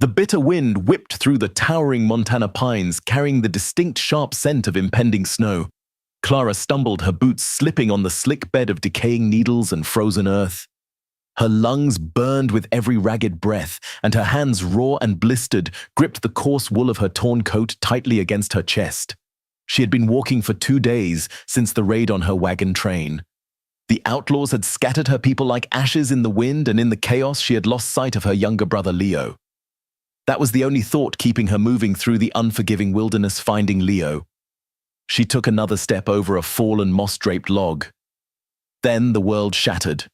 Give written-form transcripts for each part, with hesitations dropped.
The bitter wind whipped through the towering Montana pines, carrying the distinct sharp scent of impending snow. Clara stumbled, her boots slipping on the slick bed of decaying needles and frozen earth. Her lungs burned with every ragged breath, and her hands, raw and blistered, gripped the coarse wool of her torn coat tightly against her chest. She had been walking for 2 days since the raid on her wagon train. The outlaws had scattered her people like ashes in the wind, and in the chaos she had lost sight of her younger brother Leo. That was the only thought keeping her moving through the unforgiving wilderness, finding Leo. She took another step over a fallen moss-draped log. Then the world shattered.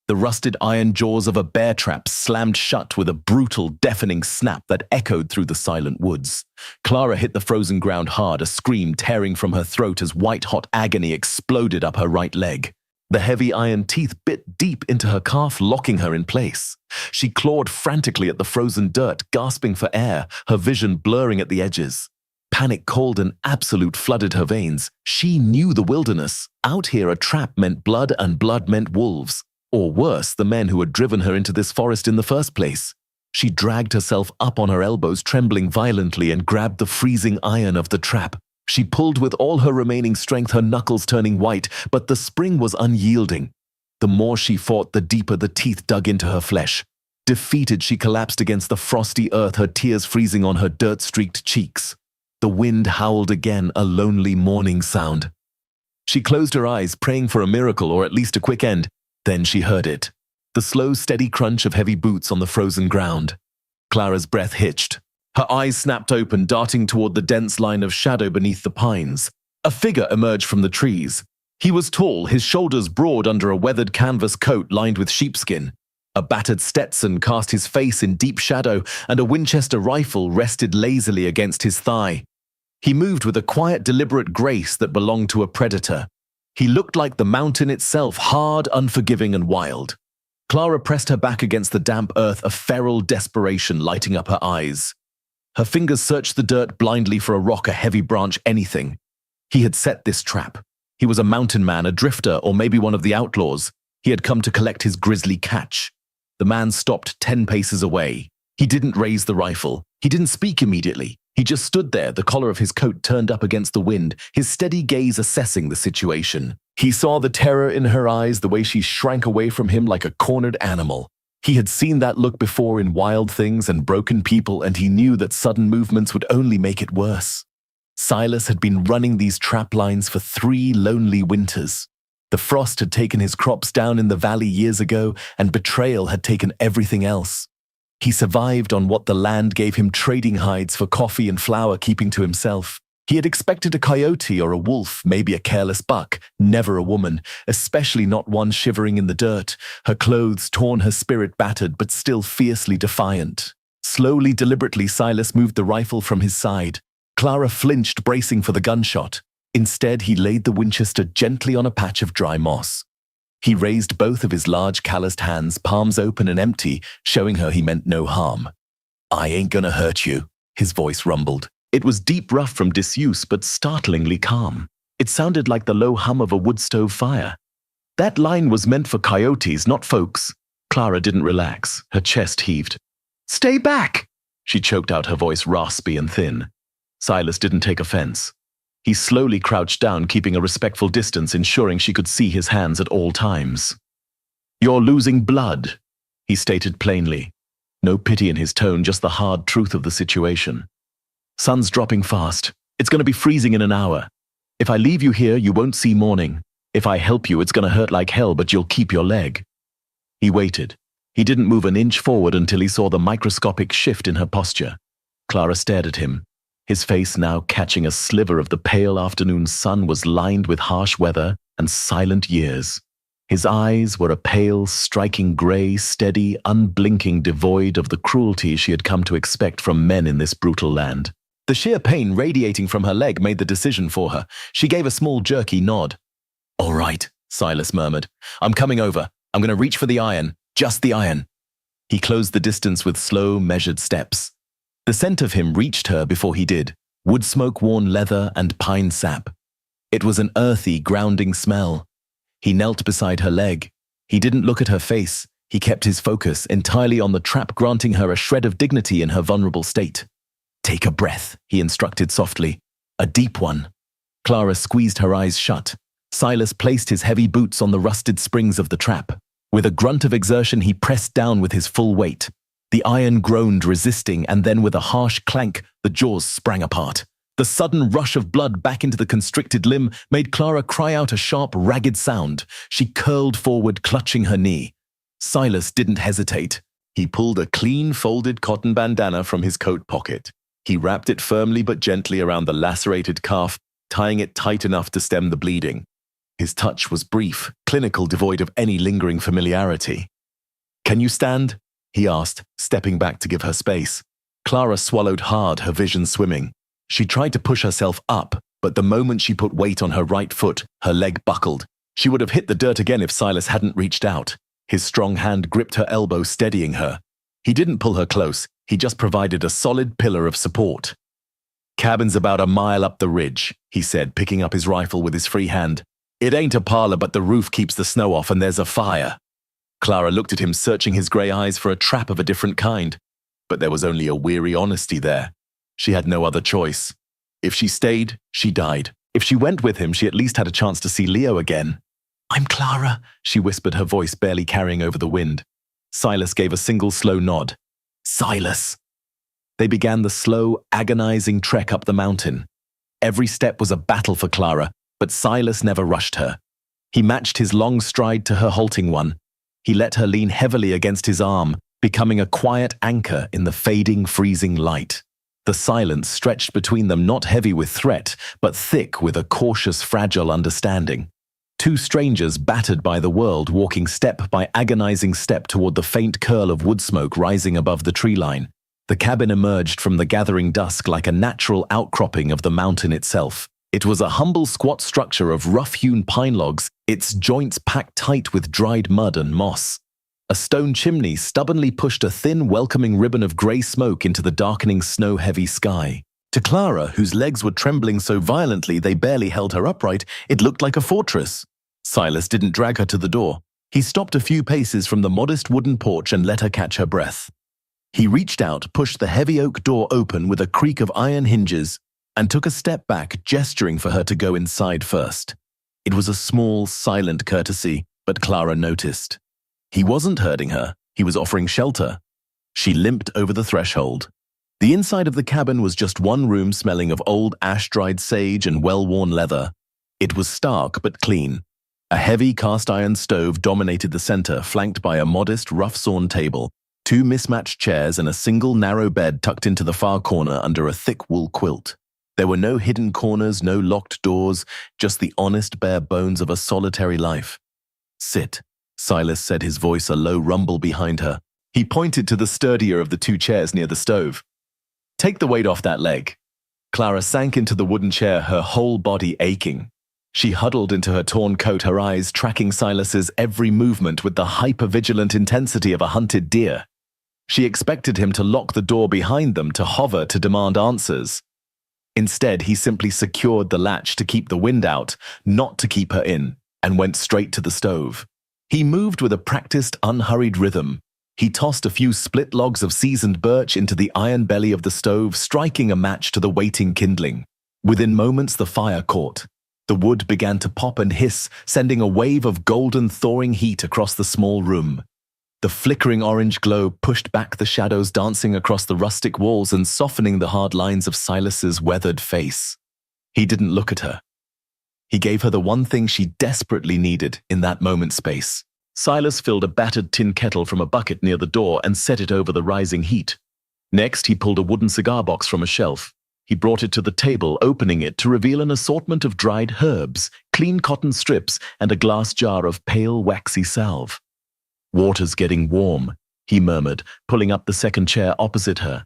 The rusted iron jaws of a bear trap slammed shut with a brutal, deafening snap that echoed through the silent woods. Clara hit the frozen ground hard, a scream tearing from her throat as white-hot agony exploded up her right leg. The heavy iron teeth bit deep into her calf, locking her in place. She clawed frantically at the frozen dirt, gasping for air, her vision blurring at the edges. Panic, cold, and absolute flooded her veins. She knew the wilderness. Out here, a trap meant blood, and blood meant wolves. Or worse, the men who had driven her into this forest in the first place. She dragged herself up on her elbows, trembling violently, and grabbed the freezing iron of the trap. She pulled with all her remaining strength, her knuckles turning white, but the spring was unyielding. The more she fought, the deeper the teeth dug into her flesh. Defeated, she collapsed against the frosty earth, her tears freezing on her dirt-streaked cheeks. The wind howled again, a lonely mourning sound. She closed her eyes, praying for a miracle or at least a quick end. Then she heard it. The slow, steady crunch of heavy boots on the frozen ground. Clara's breath hitched. Her eyes snapped open, darting toward the dense line of shadow beneath the pines. A figure emerged from the trees. He was tall, his shoulders broad under a weathered canvas coat lined with sheepskin. A battered Stetson cast his face in deep shadow, and a Winchester rifle rested lazily against his thigh. He moved with a quiet, deliberate grace that belonged to a predator. He looked like the mountain itself, hard, unforgiving, and wild. Clara pressed her back against the damp earth, a feral desperation lighting up her eyes. Her fingers searched the dirt blindly for a rock, a heavy branch, anything. He had set this trap. He was a mountain man, a drifter, or maybe one of the outlaws. He had come to collect his grisly catch. The man stopped 10 paces away. He didn't raise the rifle. He didn't speak immediately. He just stood there, the collar of his coat turned up against the wind, his steady gaze assessing the situation. He saw the terror in her eyes, the way she shrank away from him like a cornered animal. He had seen that look before in Wild Things and Broken People, and he knew that sudden movements would only make it worse. Silas had been running these trap lines for 3 lonely winters. The frost had taken his crops down in the valley years ago, and betrayal had taken everything else. He survived on what the land gave him, trading hides for coffee and flour, keeping to himself. He had expected a coyote or a wolf, maybe a careless buck, never a woman, especially not one shivering in the dirt, her clothes torn, her spirit battered, but still fiercely defiant. Slowly, deliberately, Silas moved the rifle from his side. Clara flinched, bracing for the gunshot. Instead, he laid the Winchester gently on a patch of dry moss. He raised both of his large calloused hands, palms open and empty, showing her he meant no harm. "I ain't gonna hurt you," his voice rumbled. It was deep rough from disuse, but startlingly calm. It sounded like the low hum of a wood stove fire. That line was meant for coyotes, not folks. Clara didn't relax. Her chest heaved. "Stay back!" She choked out, her voice raspy and thin. Silas didn't take offense. He slowly crouched down, keeping a respectful distance, ensuring she could see his hands at all times. "You're losing blood," he stated plainly. No pity in his tone, just the hard truth of the situation. "Sun's dropping fast. It's going to be freezing in an hour. If I leave you here, you won't see morning. If I help you, it's going to hurt like hell, but you'll keep your leg." He waited. He didn't move an inch forward until he saw the microscopic shift in her posture. Clara stared at him. His face, now catching a sliver of the pale afternoon sun, was lined with harsh weather and silent years. His eyes were a pale, striking gray, steady, unblinking, devoid of the cruelty she had come to expect from men in this brutal land. The sheer pain radiating from her leg made the decision for her. She gave a small, jerky nod. "All right," Silas murmured. "I'm coming over. I'm going to reach for the iron. Just the iron." He closed the distance with slow, measured steps. The scent of him reached her before he did, wood smoke-worn leather and pine sap. It was an earthy, grounding smell. He knelt beside her leg. He didn't look at her face. He kept his focus entirely on the trap, granting her a shred of dignity in her vulnerable state. "Take a breath," he instructed softly. "A deep one." Clara squeezed her eyes shut. Silas placed his heavy boots on the rusted springs of the trap. With a grunt of exertion, he pressed down with his full weight. The iron groaned, resisting, and then with a harsh clank, the jaws sprang apart. The sudden rush of blood back into the constricted limb made Clara cry out a sharp, ragged sound. She curled forward, clutching her knee. Silas didn't hesitate. He pulled a clean, folded cotton bandana from his coat pocket. He wrapped it firmly but gently around the lacerated calf, tying it tight enough to stem the bleeding. His touch was brief, clinical, devoid of any lingering familiarity. "Can you stand?" he asked, stepping back to give her space. Clara swallowed hard, her vision swimming. She tried to push herself up, but the moment she put weight on her right foot, her leg buckled. She would have hit the dirt again if Silas hadn't reached out. His strong hand gripped her elbow, steadying her. He didn't pull her close, he just provided a solid pillar of support. "Cabin's about a mile up the ridge," he said, picking up his rifle with his free hand. "It ain't a parlor, but the roof keeps the snow off and there's a fire." Clara looked at him, searching his grey eyes for a trap of a different kind. But there was only a weary honesty there. She had no other choice. If she stayed, she died. If she went with him, she at least had a chance to see Leo again. "I'm Clara," she whispered, her voice barely carrying over the wind. Silas gave a single slow nod. "Silas." They began the slow, agonizing trek up the mountain. Every step was a battle for Clara, but Silas never rushed her. He matched his long stride to her halting one. He let her lean heavily against his arm, becoming a quiet anchor in the fading, freezing light. The silence stretched between them, not heavy with threat, but thick with a cautious, fragile understanding. Two strangers battered by the world, walking step by agonizing step toward the faint curl of wood smoke rising above the tree line. The cabin emerged from the gathering dusk like a natural outcropping of the mountain itself. It was a humble, squat structure of rough-hewn pine logs, its joints packed tight with dried mud and moss. A stone chimney stubbornly pushed a thin, welcoming ribbon of grey smoke into the darkening, snow-heavy sky. To Clara, whose legs were trembling so violently they barely held her upright, it looked like a fortress. Silas didn't drag her to the door. He stopped a few paces from the modest wooden porch and let her catch her breath. He reached out, pushed the heavy oak door open with a creak of iron hinges, and took a step back, gesturing for her to go inside first. It was a small, silent courtesy, but Clara noticed. He wasn't hurting her, he was offering shelter. She limped over the threshold. The inside of the cabin was just one room smelling of old ash-dried sage and well-worn leather. It was stark but clean. A heavy cast-iron stove dominated the center, flanked by a modest, rough-sawn table, two mismatched chairs and a single narrow bed tucked into the far corner under a thick wool quilt. There were no hidden corners, no locked doors, just the honest bare bones of a solitary life. "Sit," Silas said, his voice a low rumble behind her. He pointed to the sturdier of the two chairs near the stove. "Take the weight off that leg." Clara sank into the wooden chair, her whole body aching. She huddled into her torn coat, her eyes tracking Silas's every movement with the hyper-vigilant intensity of a hunted deer. She expected him to lock the door behind them, to hover, to demand answers. Instead, he simply secured the latch to keep the wind out, not to keep her in, and went straight to the stove. He moved with a practiced, unhurried rhythm. He tossed a few split logs of seasoned birch into the iron belly of the stove, striking a match to the waiting kindling. Within moments, the fire caught. The wood began to pop and hiss, sending a wave of golden, thawing heat across the small room. The flickering orange glow pushed back the shadows dancing across the rustic walls and softening the hard lines of Silas's weathered face. He didn't look at her. He gave her the one thing she desperately needed in that moment space. Silas filled a battered tin kettle from a bucket near the door and set it over the rising heat. Next, he pulled a wooden cigar box from a shelf. He brought it to the table, opening it to reveal an assortment of dried herbs, clean cotton strips, and a glass jar of pale, waxy salve. "Water's getting warm," he murmured, pulling up the second chair opposite her.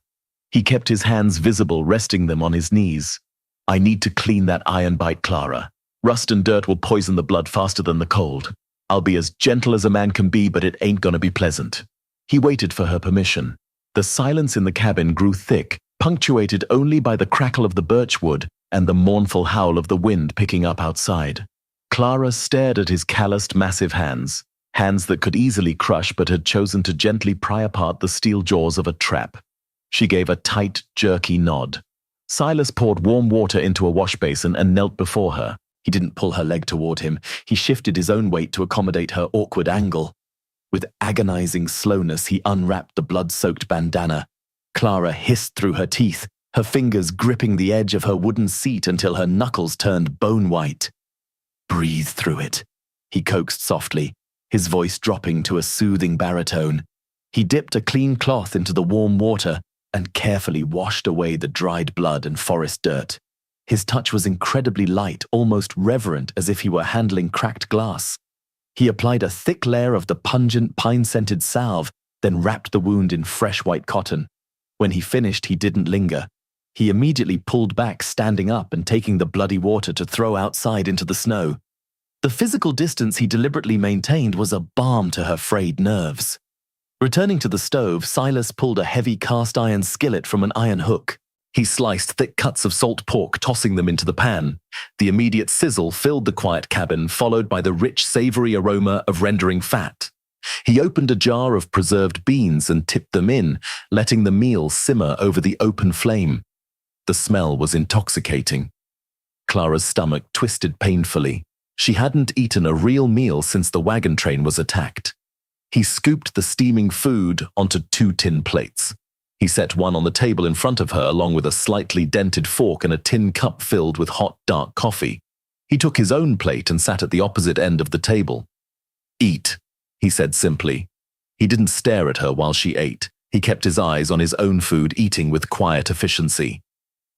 He kept his hands visible, resting them on his knees. "I need to clean that iron bite, Clara. Rust and dirt will poison the blood faster than the cold. I'll be as gentle as a man can be, but it ain't gonna be pleasant." He waited for her permission. The silence in the cabin grew thick, punctuated only by the crackle of the birchwood and the mournful howl of the wind picking up outside. Clara stared at his calloused, massive hands. hands that could easily crush but had chosen to gently pry apart the steel jaws of a trap. She gave a tight, jerky nod. Silas poured warm water into a wash basin and knelt before her. He didn't pull her leg toward him. He shifted his own weight to accommodate her awkward angle. With agonizing slowness, he unwrapped the blood-soaked bandana. Clara hissed through her teeth, her fingers gripping the edge of her wooden seat until her knuckles turned bone-white. "Breathe through it," he coaxed softly, his voice dropping to a soothing baritone. He dipped a clean cloth into the warm water and carefully washed away the dried blood and forest dirt. His touch was incredibly light, almost reverent, as if he were handling cracked glass. He applied a thick layer of the pungent, pine-scented salve, then wrapped the wound in fresh white cotton. When he finished, he didn't linger. He immediately pulled back, standing up and taking the bloody water to throw outside into the snow. The physical distance he deliberately maintained was a balm to her frayed nerves. Returning to the stove, Silas pulled a heavy cast-iron skillet from an iron hook. He sliced thick cuts of salt pork, tossing them into the pan. The immediate sizzle filled the quiet cabin, followed by the rich, savory aroma of rendering fat. He opened a jar of preserved beans and tipped them in, letting the meal simmer over the open flame. The smell was intoxicating. Clara's stomach twisted painfully. She hadn't eaten a real meal since the wagon train was attacked. He scooped the steaming food onto 2 tin plates. He set one on the table in front of her along with a slightly dented fork and a tin cup filled with hot, dark coffee. He took his own plate and sat at the opposite end of the table. "Eat," he said simply. He didn't stare at her while she ate. He kept his eyes on his own food, eating with quiet efficiency.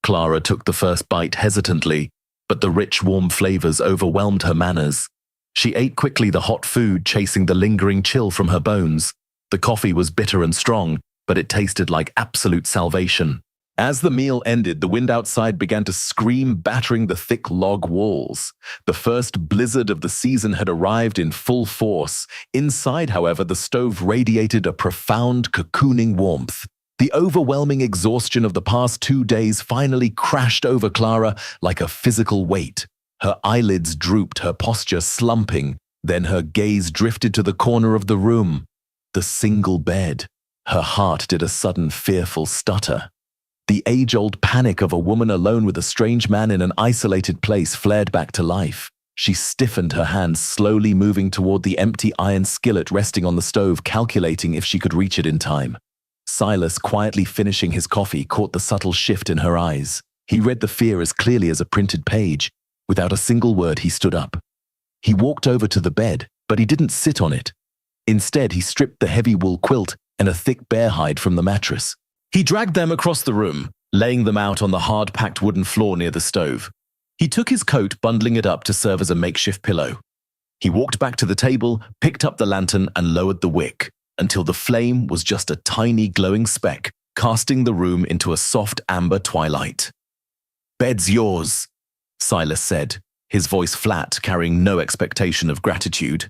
Clara took the first bite hesitantly, but the rich, warm flavors overwhelmed her manners. She ate quickly, the hot food chasing the lingering chill from her bones. The coffee was bitter and strong, but it tasted like absolute salvation. As the meal ended, the wind outside began to scream, battering the thick log walls. The first blizzard of the season had arrived in full force. Inside, however, the stove radiated a profound, cocooning warmth. The overwhelming exhaustion of the past 2 days finally crashed over Clara like a physical weight. Her eyelids drooped, her posture slumping. Then her gaze drifted to the corner of the room. The single bed. Her heart did a sudden fearful stutter. The age-old panic of a woman alone with a strange man in an isolated place flared back to life. She stiffened, her hands slowly moving toward the empty iron skillet resting on the stove, calculating if she could reach it in time. Silas, quietly finishing his coffee, caught the subtle shift in her eyes. He read the fear as clearly as a printed page. Without a single word, he stood up. He walked over to the bed, but he didn't sit on it. Instead, he stripped the heavy wool quilt and a thick bear hide from the mattress. He dragged them across the room, laying them out on the hard-packed wooden floor near the stove. He took his coat, bundling it up to serve as a makeshift pillow. He walked back to the table, picked up the lantern, and lowered the wick, until the flame was just a tiny glowing speck, casting the room into a soft amber twilight. "Bed's yours," Silas said, his voice flat, carrying no expectation of gratitude.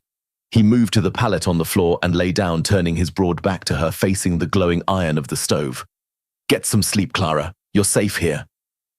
He moved to the pallet on the floor and lay down, turning his broad back to her, facing the glowing iron of the stove. "Get some sleep, Clara. You're safe here."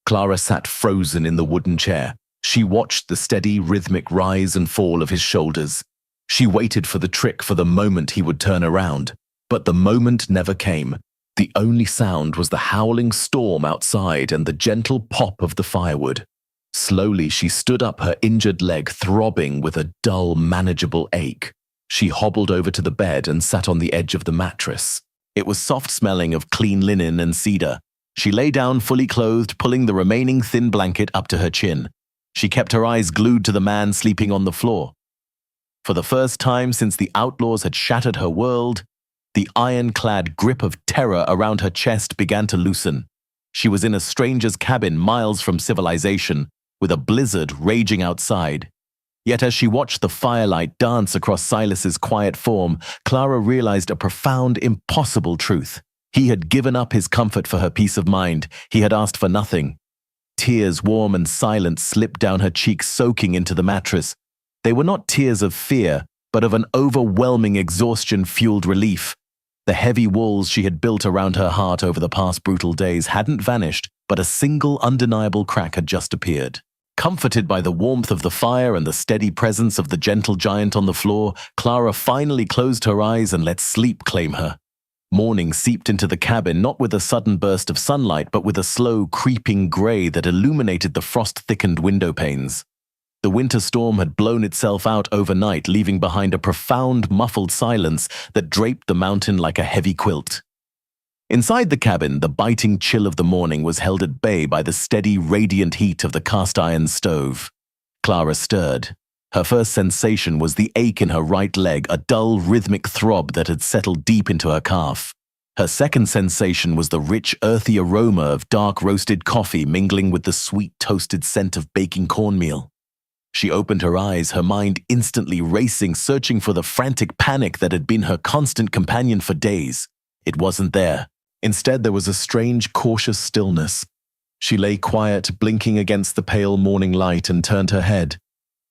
Clara sat frozen in the wooden chair. She watched the steady, rhythmic rise and fall of his shoulders. She waited for the trick, for the moment he would turn around. But the moment never came. The only sound was the howling storm outside and the gentle pop of the firewood. Slowly, she stood up, her injured leg throbbing with a dull, manageable ache. She hobbled over to the bed and sat on the edge of the mattress. It was soft-smelling of clean linen and cedar. She lay down fully clothed, pulling the remaining thin blanket up to her chin. She kept her eyes glued to the man sleeping on the floor. For the first time since the outlaws had shattered her world, the iron-clad grip of terror around her chest began to loosen. She was in a stranger's cabin miles from civilization, with a blizzard raging outside. Yet as she watched the firelight dance across Silas's quiet form, Clara realized a profound, impossible truth. He had given up his comfort for her peace of mind. He had asked for nothing. Tears, warm and silent, slipped down her cheeks, soaking into the mattress. They were not tears of fear, but of an overwhelming exhaustion-fueled relief. The heavy walls she had built around her heart over the past brutal days hadn't vanished, but a single undeniable crack had just appeared. Comforted by the warmth of the fire and the steady presence of the gentle giant on the floor, Clara finally closed her eyes and let sleep claim her. Morning seeped into the cabin, not with a sudden burst of sunlight, but with a slow, creeping grey that illuminated the frost-thickened window panes. The winter storm had blown itself out overnight, leaving behind a profound, muffled silence that draped the mountain like a heavy quilt. Inside the cabin, the biting chill of the morning was held at bay by the steady, radiant heat of the cast-iron stove. Clara stirred. Her first sensation was the ache in her right leg, a dull, rhythmic throb that had settled deep into her calf. Her second sensation was the rich, earthy aroma of dark roasted coffee mingling with the sweet, toasted scent of baking cornmeal. She opened her eyes, her mind instantly racing, searching for the frantic panic that had been her constant companion for days. It wasn't there. Instead, there was a strange, cautious stillness. She lay quiet, blinking against the pale morning light, and turned her head.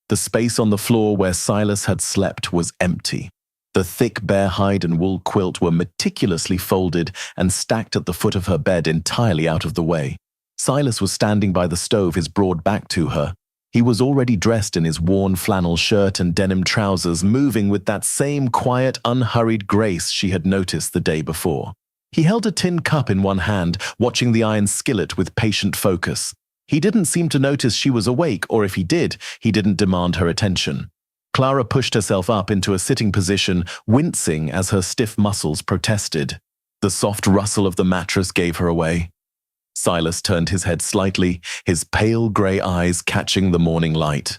The space on the floor where Silas had slept was empty. The thick bear hide and wool quilt were meticulously folded and stacked at the foot of her bed, entirely out of the way. Silas was standing by the stove, his broad back to her. He was already dressed in his worn flannel shirt and denim trousers, moving with that same quiet, unhurried grace she had noticed the day before. He held a tin cup in one hand, watching the iron skillet with patient focus. He didn't seem to notice she was awake, or if he did, he didn't demand her attention. Clara pushed herself up into a sitting position, wincing as her stiff muscles protested. The soft rustle of the mattress gave her away. Silas turned his head slightly, his pale grey eyes catching the morning light.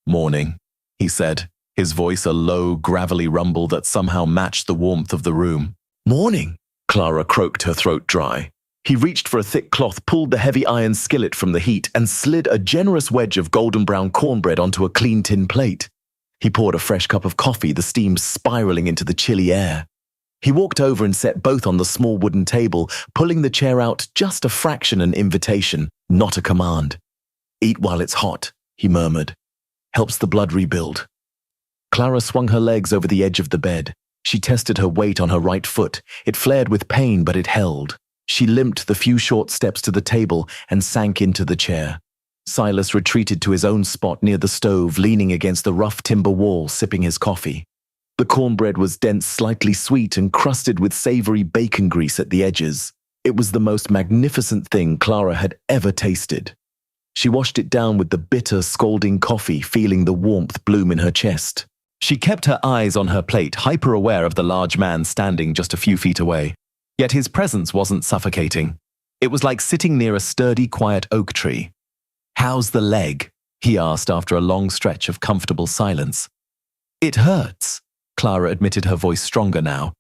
"Morning," he said, his voice a low, gravelly rumble that somehow matched the warmth of the room. "Morning," Clara croaked, her throat dry. He reached for a thick cloth, pulled the heavy iron skillet from the heat, and slid a generous wedge of golden brown cornbread onto a clean tin plate. He poured a fresh cup of coffee, the steam spiraling into the chilly air. He walked over and set both on the small wooden table, pulling the chair out just a fraction an invitation, not a command. "Eat while it's hot," he murmured. "Helps the blood rebuild." Clara swung her legs over the edge of the bed. She tested her weight on her right foot. It flared with pain, but it held. She limped the few short steps to the table and sank into the chair. Silas retreated to his own spot near the stove, leaning against the rough timber wall, sipping his coffee. The cornbread was dense, slightly sweet, and crusted with savory bacon grease at the edges. It was the most magnificent thing Clara had ever tasted. She washed it down with the bitter, scalding coffee, feeling the warmth bloom in her chest. She kept her eyes on her plate, hyper-aware of the large man standing just a few feet away. Yet his presence wasn't suffocating. It was like sitting near a sturdy, quiet oak tree. "How's the leg?" he asked after a long stretch of comfortable silence. "It hurts," Clara admitted, her voice stronger now.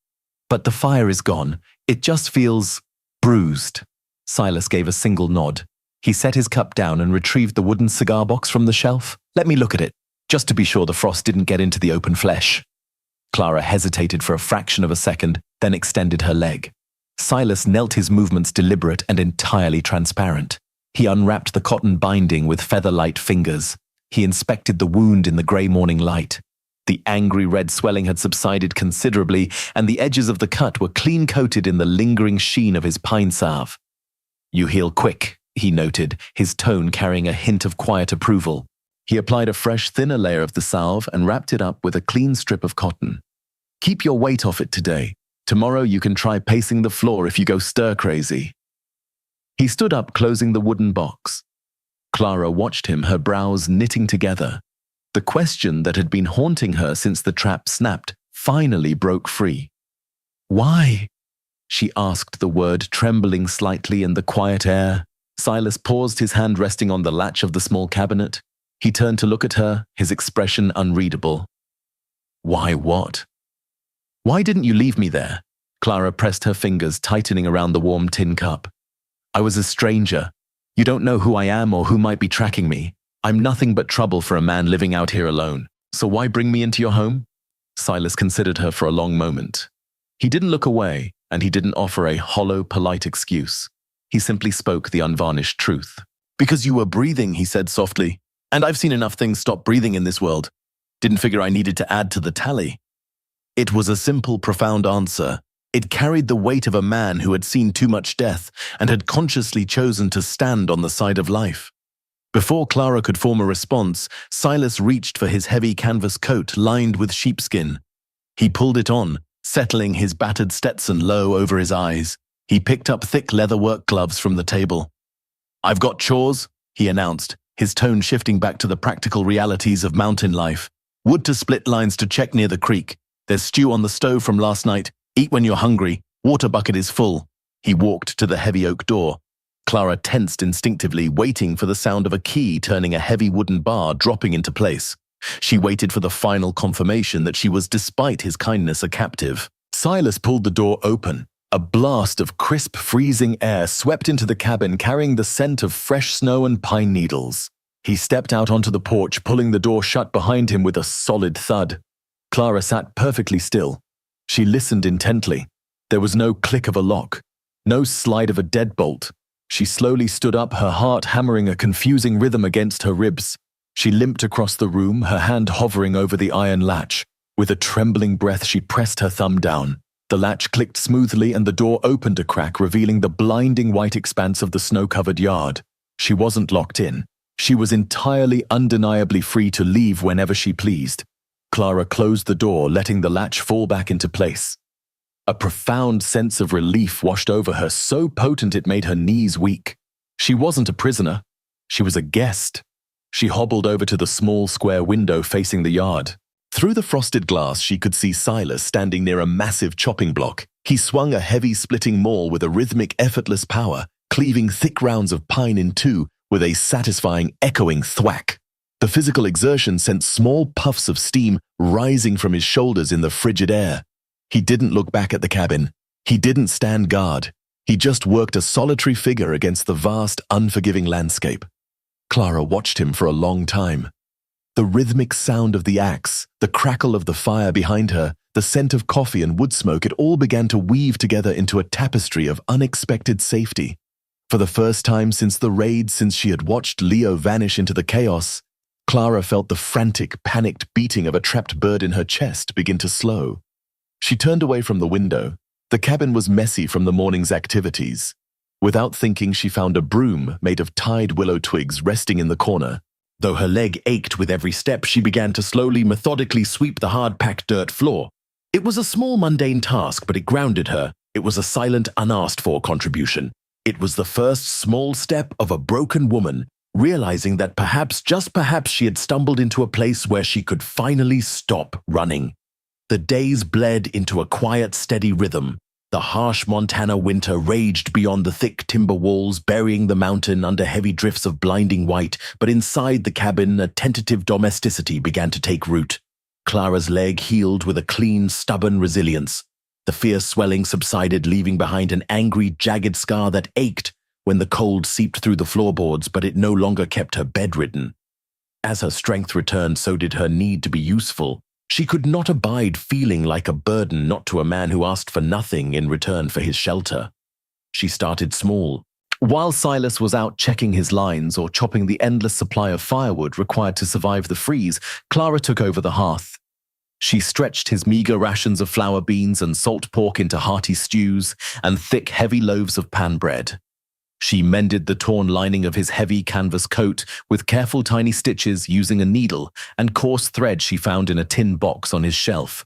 "But the fire is gone. It just feels bruised." Silas gave a single nod. He set his cup down and retrieved the wooden cigar box from the shelf. "Let me look at it, just to be sure the frost didn't get into the open flesh." Clara hesitated for a fraction of a second, then extended her leg. Silas knelt, his movements deliberate and entirely transparent. He unwrapped the cotton binding with feather-light fingers. He inspected the wound in the grey morning light. The angry red swelling had subsided considerably, and the edges of the cut were clean-coated in the lingering sheen of his pine salve. "You heal quick," he noted, his tone carrying a hint of quiet approval. He applied a fresh, thinner layer of the salve and wrapped it up with a clean strip of cotton. "Keep your weight off it today. Tomorrow you can try pacing the floor if you go stir-crazy." He stood up, closing the wooden box. Clara watched him, her brows knitting together. The question that had been haunting her since the trap snapped finally broke free. "Why?" she asked, the word trembling slightly in the quiet air. Silas paused, his hand resting on the latch of the small cabinet. He turned to look at her, his expression unreadable. "Why what?" "Why didn't you leave me there?" Clara pressed her fingers, tightening around the warm tin cup. "I was a stranger. You don't know who I am or who might be tracking me. I'm nothing but trouble for a man living out here alone. So why bring me into your home?" Silas considered her for a long moment. He didn't look away, and he didn't offer a hollow, polite excuse. He simply spoke the unvarnished truth. "Because you were breathing," he said softly. "And I've seen enough things stop breathing in this world. Didn't figure I needed to add to the tally." It was a simple, profound answer. It carried the weight of a man who had seen too much death and had consciously chosen to stand on the side of life. Before Clara could form a response, Silas reached for his heavy canvas coat lined with sheepskin. He pulled it on, settling his battered Stetson low over his eyes. He picked up thick leather work gloves from the table. "I've got chores," he announced, his tone shifting back to the practical realities of mountain life. "Wood to split lines to check near the creek. There's stew on the stove from last night. Eat when you're hungry. Water bucket is full." He walked to the heavy oak door. Clara tensed instinctively, waiting for the sound of a key turning a heavy wooden bar dropping into place. She waited for the final confirmation that she was, despite his kindness, a captive. Silas pulled the door open. A blast of crisp, freezing air swept into the cabin, carrying the scent of fresh snow and pine needles. He stepped out onto the porch, pulling the door shut behind him with a solid thud. Clara sat perfectly still. She listened intently. There was no click of a lock, no slide of a deadbolt. She slowly stood up, her heart hammering a confusing rhythm against her ribs. She limped across the room, her hand hovering over the iron latch. With a trembling breath, she pressed her thumb down. The latch clicked smoothly and the door opened a crack, revealing the blinding white expanse of the snow-covered yard. She wasn't locked in. She was entirely, undeniably free to leave whenever she pleased. Clara closed the door, letting the latch fall back into place. A profound sense of relief washed over her, so potent it made her knees weak. She wasn't a prisoner. She was a guest. She hobbled over to the small square window facing the yard. Through the frosted glass, she could see Silas standing near a massive chopping block. He swung a heavy splitting maul with a rhythmic, effortless power, cleaving thick rounds of pine in two with a satisfying, echoing thwack. The physical exertion sent small puffs of steam rising from his shoulders in the frigid air. He didn't look back at the cabin. He didn't stand guard. He just worked a solitary figure against the vast, unforgiving landscape. Clara watched him for a long time. The rhythmic sound of the axe, the crackle of the fire behind her, the scent of coffee and wood smoke, it all began to weave together into a tapestry of unexpected safety. For the first time since the raid, since she had watched Leo vanish into the chaos, Clara felt the frantic, panicked beating of a trapped bird in her chest begin to slow. She turned away from the window. The cabin was messy from the morning's activities. Without thinking, she found a broom made of tied willow twigs resting in the corner. Though her leg ached with every step, she began to slowly, methodically sweep the hard-packed dirt floor. It was a small, mundane task, but it grounded her. It was a silent, unasked-for contribution. It was the first small step of a broken woman, realizing that perhaps, just perhaps, she had stumbled into a place where she could finally stop running. The days bled into a quiet, steady rhythm. The harsh Montana winter raged beyond the thick timber walls, burying the mountain under heavy drifts of blinding white, but inside the cabin, a tentative domesticity began to take root. Clara's leg healed with a clean, stubborn resilience. The fierce swelling subsided, leaving behind an angry, jagged scar that ached when the cold seeped through the floorboards, but it no longer kept her bedridden. As her strength returned, so did her need to be useful. She could not abide feeling like a burden, not to a man who asked for nothing in return for his shelter. She started small. While Silas was out checking his lines or chopping the endless supply of firewood required to survive the freeze, Clara took over the hearth. She stretched his meager rations of flour beans and salt pork into hearty stews and thick, heavy loaves of pan bread. She mended the torn lining of his heavy canvas coat with careful tiny stitches using a needle and coarse thread she found in a tin box on his shelf.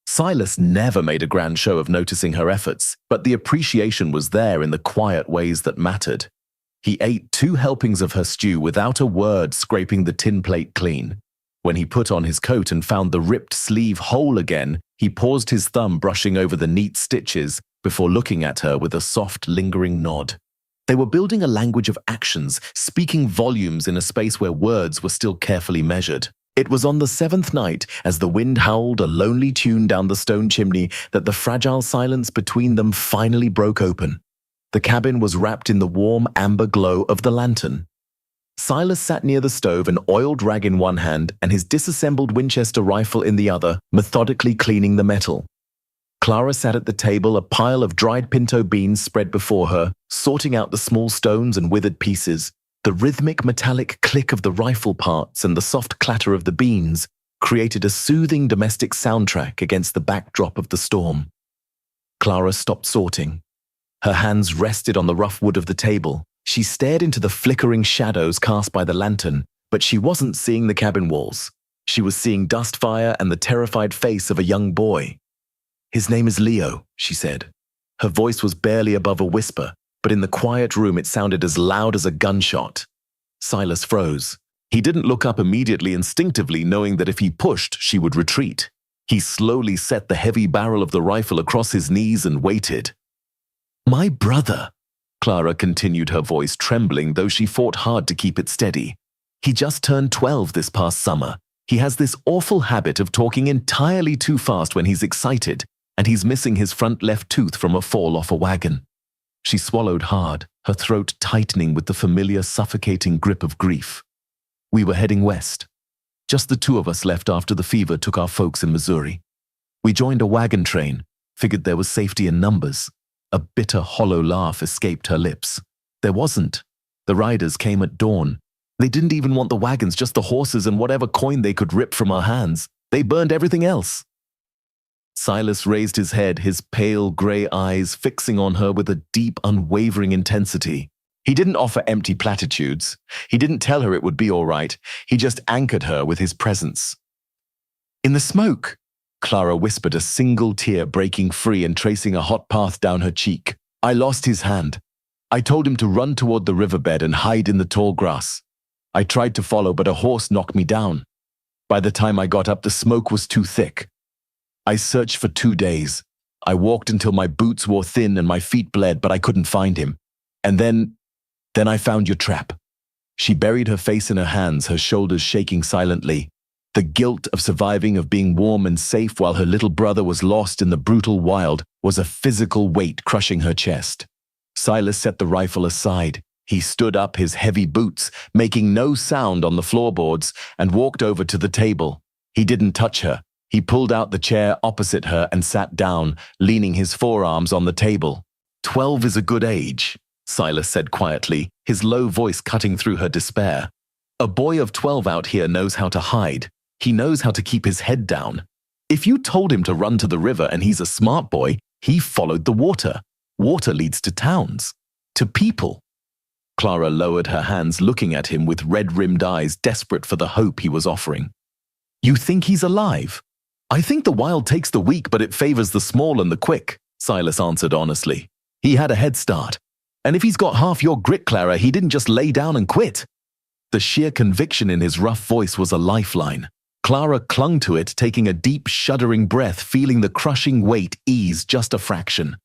Silas never made a grand show of noticing her efforts, but the appreciation was there in the quiet ways that mattered. He ate 2 helpings of her stew without a word, scraping the tin plate clean. When he put on his coat and found the ripped sleeve whole again, he paused his thumb brushing over the neat stitches before looking at her with a soft, lingering nod. They were building a language of actions, speaking volumes in a space where words were still carefully measured. It was on the 7th night, as the wind howled a lonely tune down the stone chimney, that the fragile silence between them finally broke open. The cabin was wrapped in the warm amber glow of the lantern. Silas sat near the stove, an oiled rag in one hand and his disassembled Winchester rifle in the other, methodically cleaning the metal. Clara sat at the table, a pile of dried pinto beans spread before her, sorting out the small stones and withered pieces. The rhythmic metallic click of the rifle parts and the soft clatter of the beans created a soothing domestic soundtrack against the backdrop of the storm. Clara stopped sorting. Her hands rested on the rough wood of the table, She stared into the flickering shadows cast by the lantern, but she wasn't seeing the cabin walls. She was seeing dust fire and the terrified face of a young boy. "His name is Leo," she said. Her voice was barely above a whisper, but in the quiet room it sounded as loud as a gunshot. Silas froze. He didn't look up immediately, instinctively knowing that if he pushed, she would retreat. He slowly set the heavy barrel of the rifle across his knees and waited. "My brother," Clara continued, her voice trembling, though she fought hard to keep it steady. "He just turned 12 this past summer. He has this awful habit of talking entirely too fast when he's excited, and he's missing his front left tooth from a fall off a wagon." She swallowed hard, her throat tightening with the familiar suffocating grip of grief. "We were heading west. Just the two of us left after the fever took our folks in Missouri. We joined a wagon train, figured there was safety in numbers." A bitter, hollow laugh escaped her lips. "There wasn't. The riders came at dawn. They didn't even want the wagons, just the horses and whatever coin they could rip from our hands. They burned everything else." Silas raised his head, his pale gray eyes fixing on her with a deep, unwavering intensity. He didn't offer empty platitudes. He didn't tell her it would be all right. He just anchored her with his presence. "In the smoke," Clara whispered, a single tear breaking free and tracing a hot path down her cheek. "I lost his hand. I told him to run toward the riverbed and hide in the tall grass. I tried to follow, but a horse knocked me down. By the time I got up, the smoke was too thick. I searched for 2 days. I walked until my boots wore thin and my feet bled, but I couldn't find him. And then I found your trap." She buried her face in her hands, her shoulders shaking silently. The guilt of surviving, of being warm and safe while her little brother was lost in the brutal wild, was a physical weight crushing her chest. Silas set the rifle aside. He stood up, his heavy boots making no sound on the floorboards, and walked over to the table. He didn't touch her. He pulled out the chair opposite her and sat down, leaning his forearms on the table. 12 is a good age," Silas said quietly, his low voice cutting through her despair. "A boy of 12 out here knows how to hide. He knows how to keep his head down. If you told him to run to the river and he's a smart boy, he followed the water. Water leads to towns, to people." Clara lowered her hands, looking at him with red-rimmed eyes, desperate for the hope he was offering. "You think he's alive?" "I think the wild takes the weak, but it favors the small and the quick," Silas answered honestly. "He had a head start. And if he's got half your grit, Clara, he didn't just lay down and quit." The sheer conviction in his rough voice was a lifeline. Clara clung to it, taking a deep, shuddering breath, feeling the crushing weight ease just a fraction.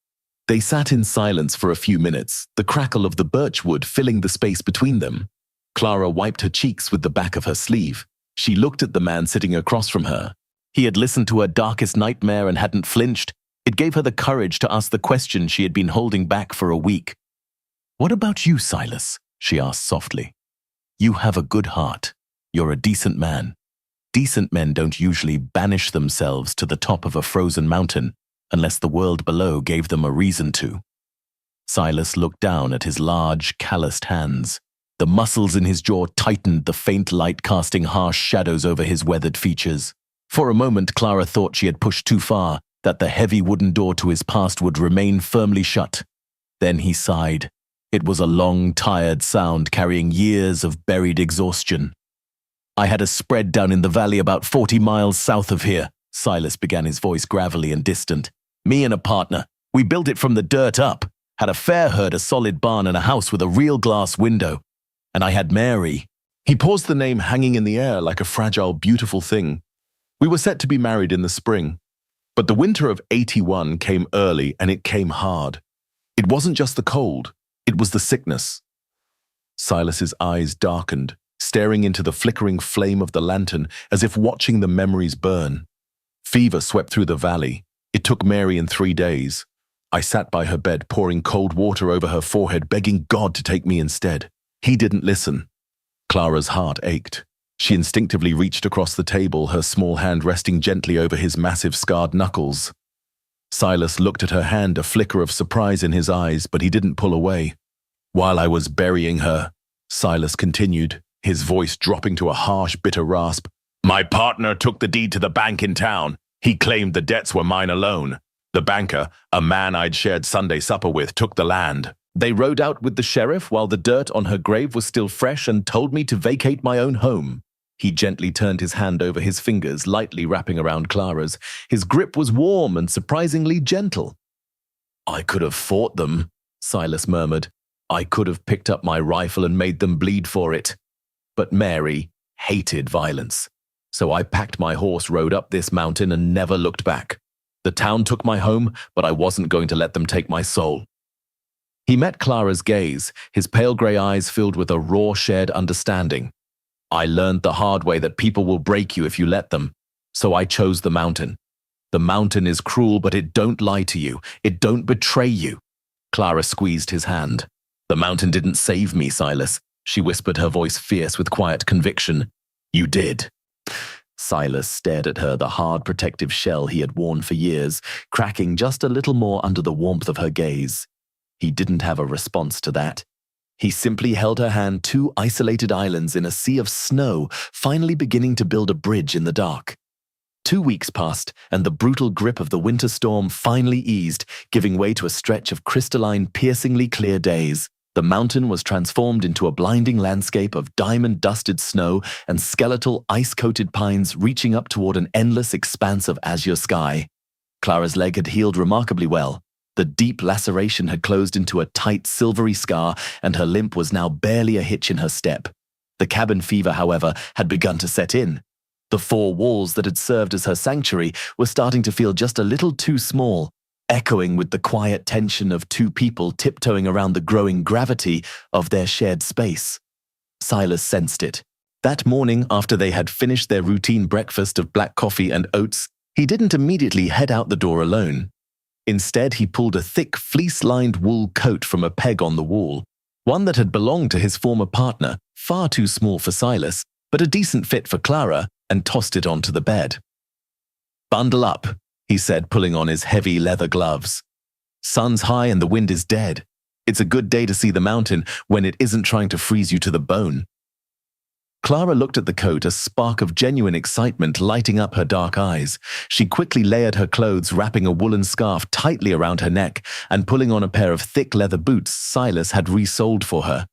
They sat in silence for a few minutes, the crackle of the birchwood filling the space between them. Clara wiped her cheeks with the back of her sleeve. She looked at the man sitting across from her. He had listened to her darkest nightmare and hadn't flinched. It gave her the courage to ask the question she had been holding back for a week. "What about you, Silas?" she asked softly. "You have a good heart. You're a decent man. Decent men don't usually banish themselves to the top of a frozen mountain unless the world below gave them a reason to." Silas looked down at his large, calloused hands. The muscles in his jaw tightened, the faint light casting harsh shadows over his weathered features. For a moment, Clara thought she had pushed too far, that the heavy wooden door to his past would remain firmly shut. Then he sighed. It was a long, tired sound carrying years of buried exhaustion. "I had a spread down in the valley about 40 miles south of here," Silas began, his voice gravelly and distant. "Me and a partner. We built it from the dirt up. Had a fair herd, a solid barn, and a house with a real glass window. And I had Mary." He paused, the name hanging in the air like a fragile, beautiful thing. "We were set to be married in the spring. But the winter of 81 came early, and it came hard. It wasn't just the cold. It was the sickness." Silas's eyes darkened, staring into the flickering flame of the lantern as if watching the memories burn. Fever swept through the valley. It took Mary in 3 days. I sat by her bed, pouring cold water over her forehead, begging God to take me instead. He didn't listen. Clara's heart ached. She instinctively reached across the table, her small hand resting gently over his massive scarred knuckles. Silas looked at her hand, a flicker of surprise in his eyes, but he didn't pull away. "While I was burying her," Silas continued, his voice dropping to a harsh, bitter rasp, "my partner took the deed to the bank in town. He claimed the debts were mine alone. The banker, a man I'd shared Sunday supper with, took the land. They rode out with the sheriff while the dirt on her grave was still fresh and told me to vacate my own home. He gently turned his hand over his fingers, lightly wrapping around Clara's. His grip was warm and surprisingly gentle. I could have fought them, Silas murmured. I could have picked up my rifle and made them bleed for it. But Mary hated violence. So I packed my horse, rode up this mountain, and never looked back. The town took my home, but I wasn't going to let them take my soul. He met Clara's gaze, his pale grey eyes filled with a raw shared understanding. I learned the hard way that people will break you if you let them, so I chose the mountain. The mountain is cruel, but it don't lie to you. It don't betray you. Clara squeezed his hand. The mountain didn't save me, Silas, she whispered, her voice fierce with quiet conviction. You did. Silas stared at her, the hard protective shell he had worn for years, cracking just a little more under the warmth of her gaze. He didn't have a response to that. He simply held her hand, two isolated islands in a sea of snow, finally beginning to build a bridge in the dark. 2 weeks passed, and the brutal grip of the winter storm finally eased, giving way to a stretch of crystalline, piercingly clear days. The mountain was transformed into a blinding landscape of diamond-dusted snow and skeletal, ice-coated pines reaching up toward an endless expanse of azure sky. Clara's leg had healed remarkably well. The deep laceration had closed into a tight, silvery scar, and her limp was now barely a hitch in her step. The cabin fever, however, had begun to set in. The 4 walls that had served as her sanctuary were starting to feel just a little too small, echoing with the quiet tension of 2 people tiptoeing around the growing gravity of their shared space. Silas sensed it. That morning, after they had finished their routine breakfast of black coffee and oats, he didn't immediately head out the door alone. Instead, he pulled a thick, fleece-lined wool coat from a peg on the wall, one that had belonged to his former partner, far too small for Silas, but a decent fit for Clara, and tossed it onto the bed. Bundle up, he said, pulling on his heavy leather gloves. Sun's high and the wind is dead. It's a good day to see the mountain when it isn't trying to freeze you to the bone. Clara looked at the coat, a spark of genuine excitement lighting up her dark eyes. She quickly layered her clothes, wrapping a woolen scarf tightly around her neck and pulling on a pair of thick leather boots Silas had resoled for her.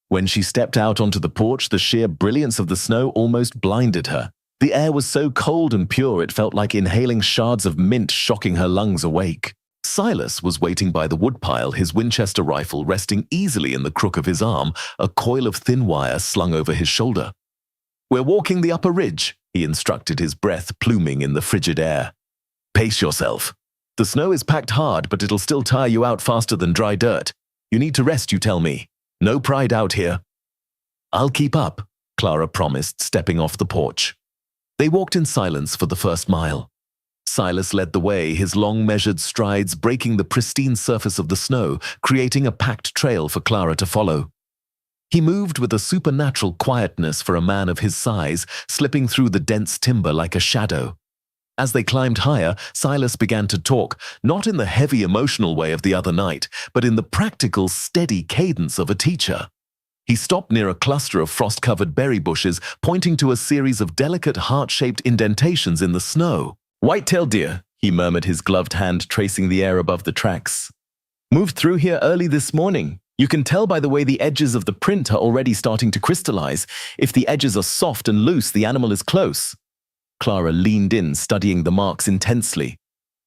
When she stepped out onto the porch, the sheer brilliance of the snow almost blinded her. The air was so cold and pure it felt like inhaling shards of mint, shocking her lungs awake. Silas was waiting by the woodpile, his Winchester rifle resting easily in the crook of his arm, a coil of thin wire slung over his shoulder. We're walking the upper ridge, he instructed, his breath pluming in the frigid air. Pace yourself. The snow is packed hard, but it'll still tire you out faster than dry dirt. You need to rest, you tell me. No pride out here. I'll keep up, Clara promised, stepping off the porch. They walked in silence for the first mile. Silas led the way, his long measured strides breaking the pristine surface of the snow, creating a packed trail for Clara to follow. He moved with a supernatural quietness for a man of his size, slipping through the dense timber like a shadow. As they climbed higher, Silas began to talk, not in the heavy emotional way of the other night, but in the practical, steady cadence of a teacher. He stopped near a cluster of frost-covered berry bushes, pointing to a series of delicate heart-shaped indentations in the snow. White-tailed deer, he murmured, his gloved hand tracing the air above the tracks. Moved through here early this morning. You can tell by the way the edges of the print are already starting to crystallize. If the edges are soft and loose, the animal is close. Clara leaned in, studying the marks intensely.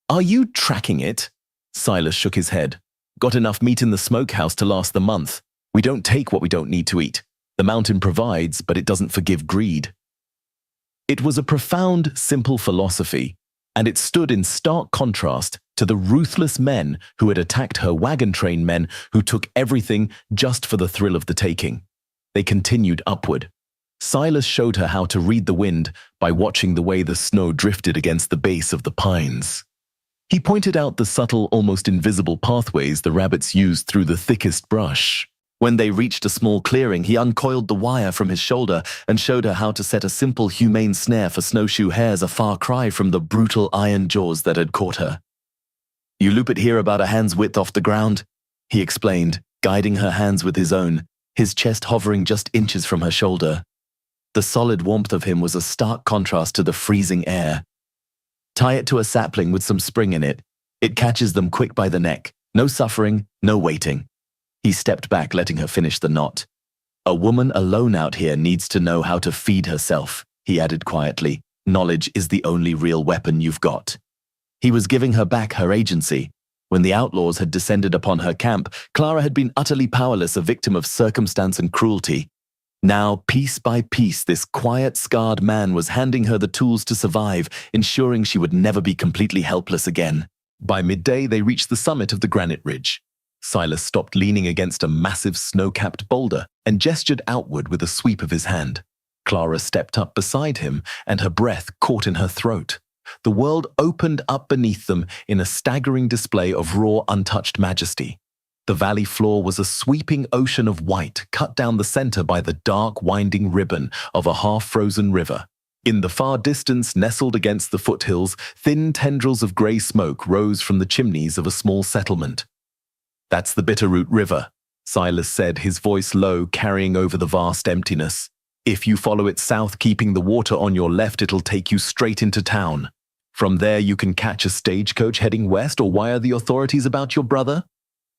Are you tracking it? Silas shook his head. Got enough meat in the smokehouse to last the month. We don't take what we don't need to eat. The mountain provides, but it doesn't forgive greed. It was a profound, simple philosophy, and it stood in stark contrast to the ruthless men who had attacked her wagon train men who took everything just for the thrill of the taking. They continued upward. Silas showed her how to read the wind by watching the way the snow drifted against the base of the pines. He pointed out the subtle, almost invisible pathways the rabbits used through the thickest brush. When they reached a small clearing, he uncoiled the wire from his shoulder and showed her how to set a simple, humane snare for snowshoe hares, a far cry from the brutal iron jaws that had caught her. You loop it here about a hand's width off the ground, he explained, guiding her hands with his own, his chest hovering just inches from her shoulder. The solid warmth of him was a stark contrast to the freezing air. Tie it to a sapling with some spring in it. It catches them quick by the neck. No suffering, no waiting. He stepped back, letting her finish the knot. A woman alone out here needs to know how to feed herself, he added quietly. Knowledge is the only real weapon you've got. He was giving her back her agency. When the outlaws had descended upon her camp, Clara had been utterly powerless, a victim of circumstance and cruelty. Now, piece by piece, this quiet, scarred man was handing her the tools to survive, ensuring she would never be completely helpless again. By midday, they reached the summit of the granite ridge. Silas stopped leaning against a massive snow-capped boulder and gestured outward with a sweep of his hand. Clara stepped up beside him, and her breath caught in her throat. The world opened up beneath them in a staggering display of raw, untouched majesty. The valley floor was a sweeping ocean of white, cut down the center by the dark, winding ribbon of a half-frozen river. In the far distance, nestled against the foothills, thin tendrils of gray smoke rose from the chimneys of a small settlement. "That's the Bitterroot River," Silas said, his voice low, carrying over the vast emptiness. "If you follow it south, keeping the water on your left, it'll take you straight into town. From there, you can catch a stagecoach heading west or wire the authorities about your brother."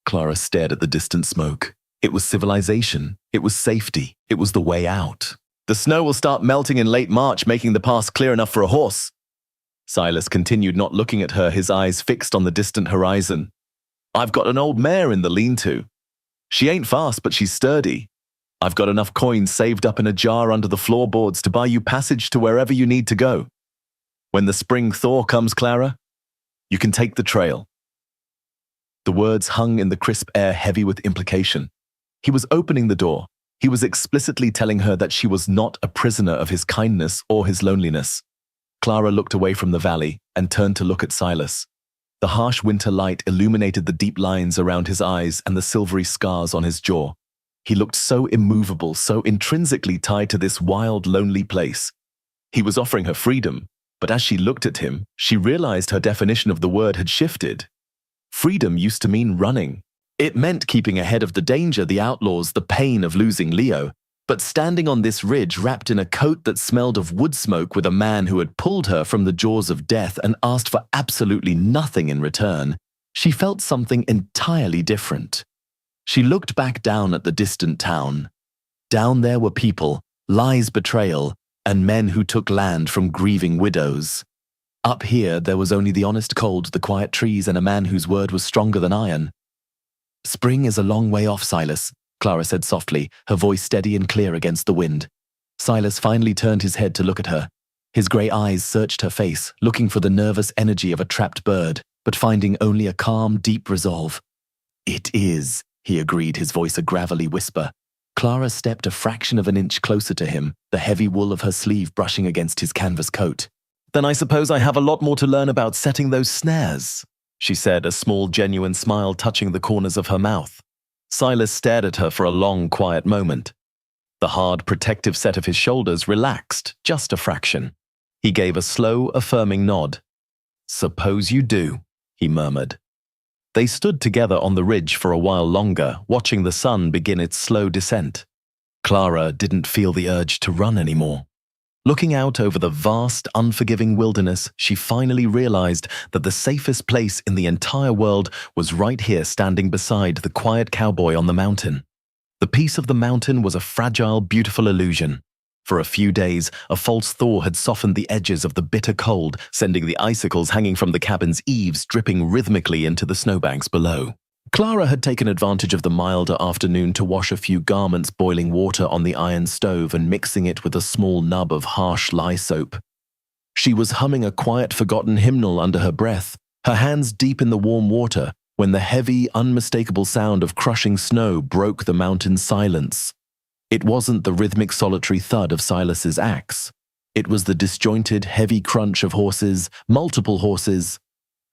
Clara stared at the distant smoke. It was civilization. It was safety. It was the way out. "The snow will start melting in late March, making the pass clear enough for a horse." Silas continued, not looking at her, his eyes fixed on the distant horizon. "I've got an old mare in the lean-to. She ain't fast, but she's sturdy. I've got enough coins saved up in a jar under the floorboards to buy you passage to wherever you need to go. When the spring thaw comes, Clara, you can take the trail." The words hung in the crisp air, heavy with implication. He was opening the door. He was explicitly telling her that she was not a prisoner of his kindness or his loneliness. Clara looked away from the valley and turned to look at Silas. The harsh winter light illuminated the deep lines around his eyes and the silvery scars on his jaw. He looked so immovable, so intrinsically tied to this wild, lonely place. He was offering her freedom, but as she looked at him, she realized her definition of the word had shifted. Freedom used to mean running. It meant keeping ahead of the danger, the outlaws, the pain of losing Leo. But standing on this ridge, wrapped in a coat that smelled of wood smoke, with a man who had pulled her from the jaws of death and asked for absolutely nothing in return, she felt something entirely different. She looked back down at the distant town. Down there were people, lies, betrayal, and men who took land from grieving widows. Up here, there was only the honest cold, the quiet trees, and a man whose word was stronger than iron. "Spring is a long way off, Silas," Clara said softly, her voice steady and clear against the wind. Silas finally turned his head to look at her. His grey eyes searched her face, looking for the nervous energy of a trapped bird, but finding only a calm, deep resolve. "It is," he agreed, his voice a gravelly whisper. Clara stepped a fraction of an inch closer to him, the heavy wool of her sleeve brushing against his canvas coat. "Then I suppose I have a lot more to learn about setting those snares," she said, a small, genuine smile touching the corners of her mouth. Silas stared at her for a long, quiet moment. The hard, protective set of his shoulders relaxed, just a fraction. He gave a slow, affirming nod. "Suppose you do," he murmured. They stood together on the ridge for a while longer, watching the sun begin its slow descent. Clara didn't feel the urge to run anymore. Looking out over the vast, unforgiving wilderness, she finally realized that the safest place in the entire world was right here, standing beside the quiet cowboy on the mountain. The peace of the mountain was a fragile, beautiful illusion. For a few days, a false thaw had softened the edges of the bitter cold, sending the icicles hanging from the cabin's eaves dripping rhythmically into the snowbanks below. Clara had taken advantage of the milder afternoon to wash a few garments, boiling water on the iron stove and mixing it with a small nub of harsh lye soap. She was humming a quiet, forgotten hymnal under her breath, her hands deep in the warm water, when the heavy, unmistakable sound of crushing snow broke the mountain's silence. It wasn't the rhythmic, solitary thud of Silas's axe. It was the disjointed, heavy crunch of horses, multiple horses.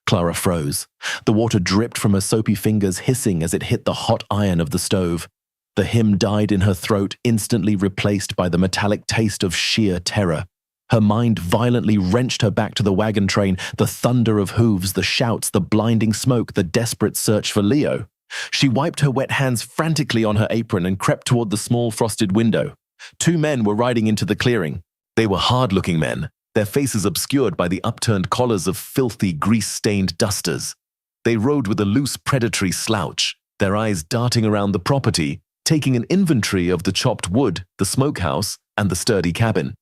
Clara froze. The water dripped from her soapy fingers, hissing as it hit the hot iron of the stove. The hymn died in her throat, instantly replaced by the metallic taste of sheer terror. Her mind violently wrenched her back to the wagon train, the thunder of hooves, the shouts, the blinding smoke, the desperate search for Leo. She wiped her wet hands frantically on her apron and crept toward the small frosted window. 2 men were riding into the clearing. They were hard-looking men, their faces obscured by the upturned collars of filthy, grease-stained dusters. They rode with a loose, predatory slouch, their eyes darting around the property, taking an inventory of the chopped wood, the smokehouse, and the sturdy cabin.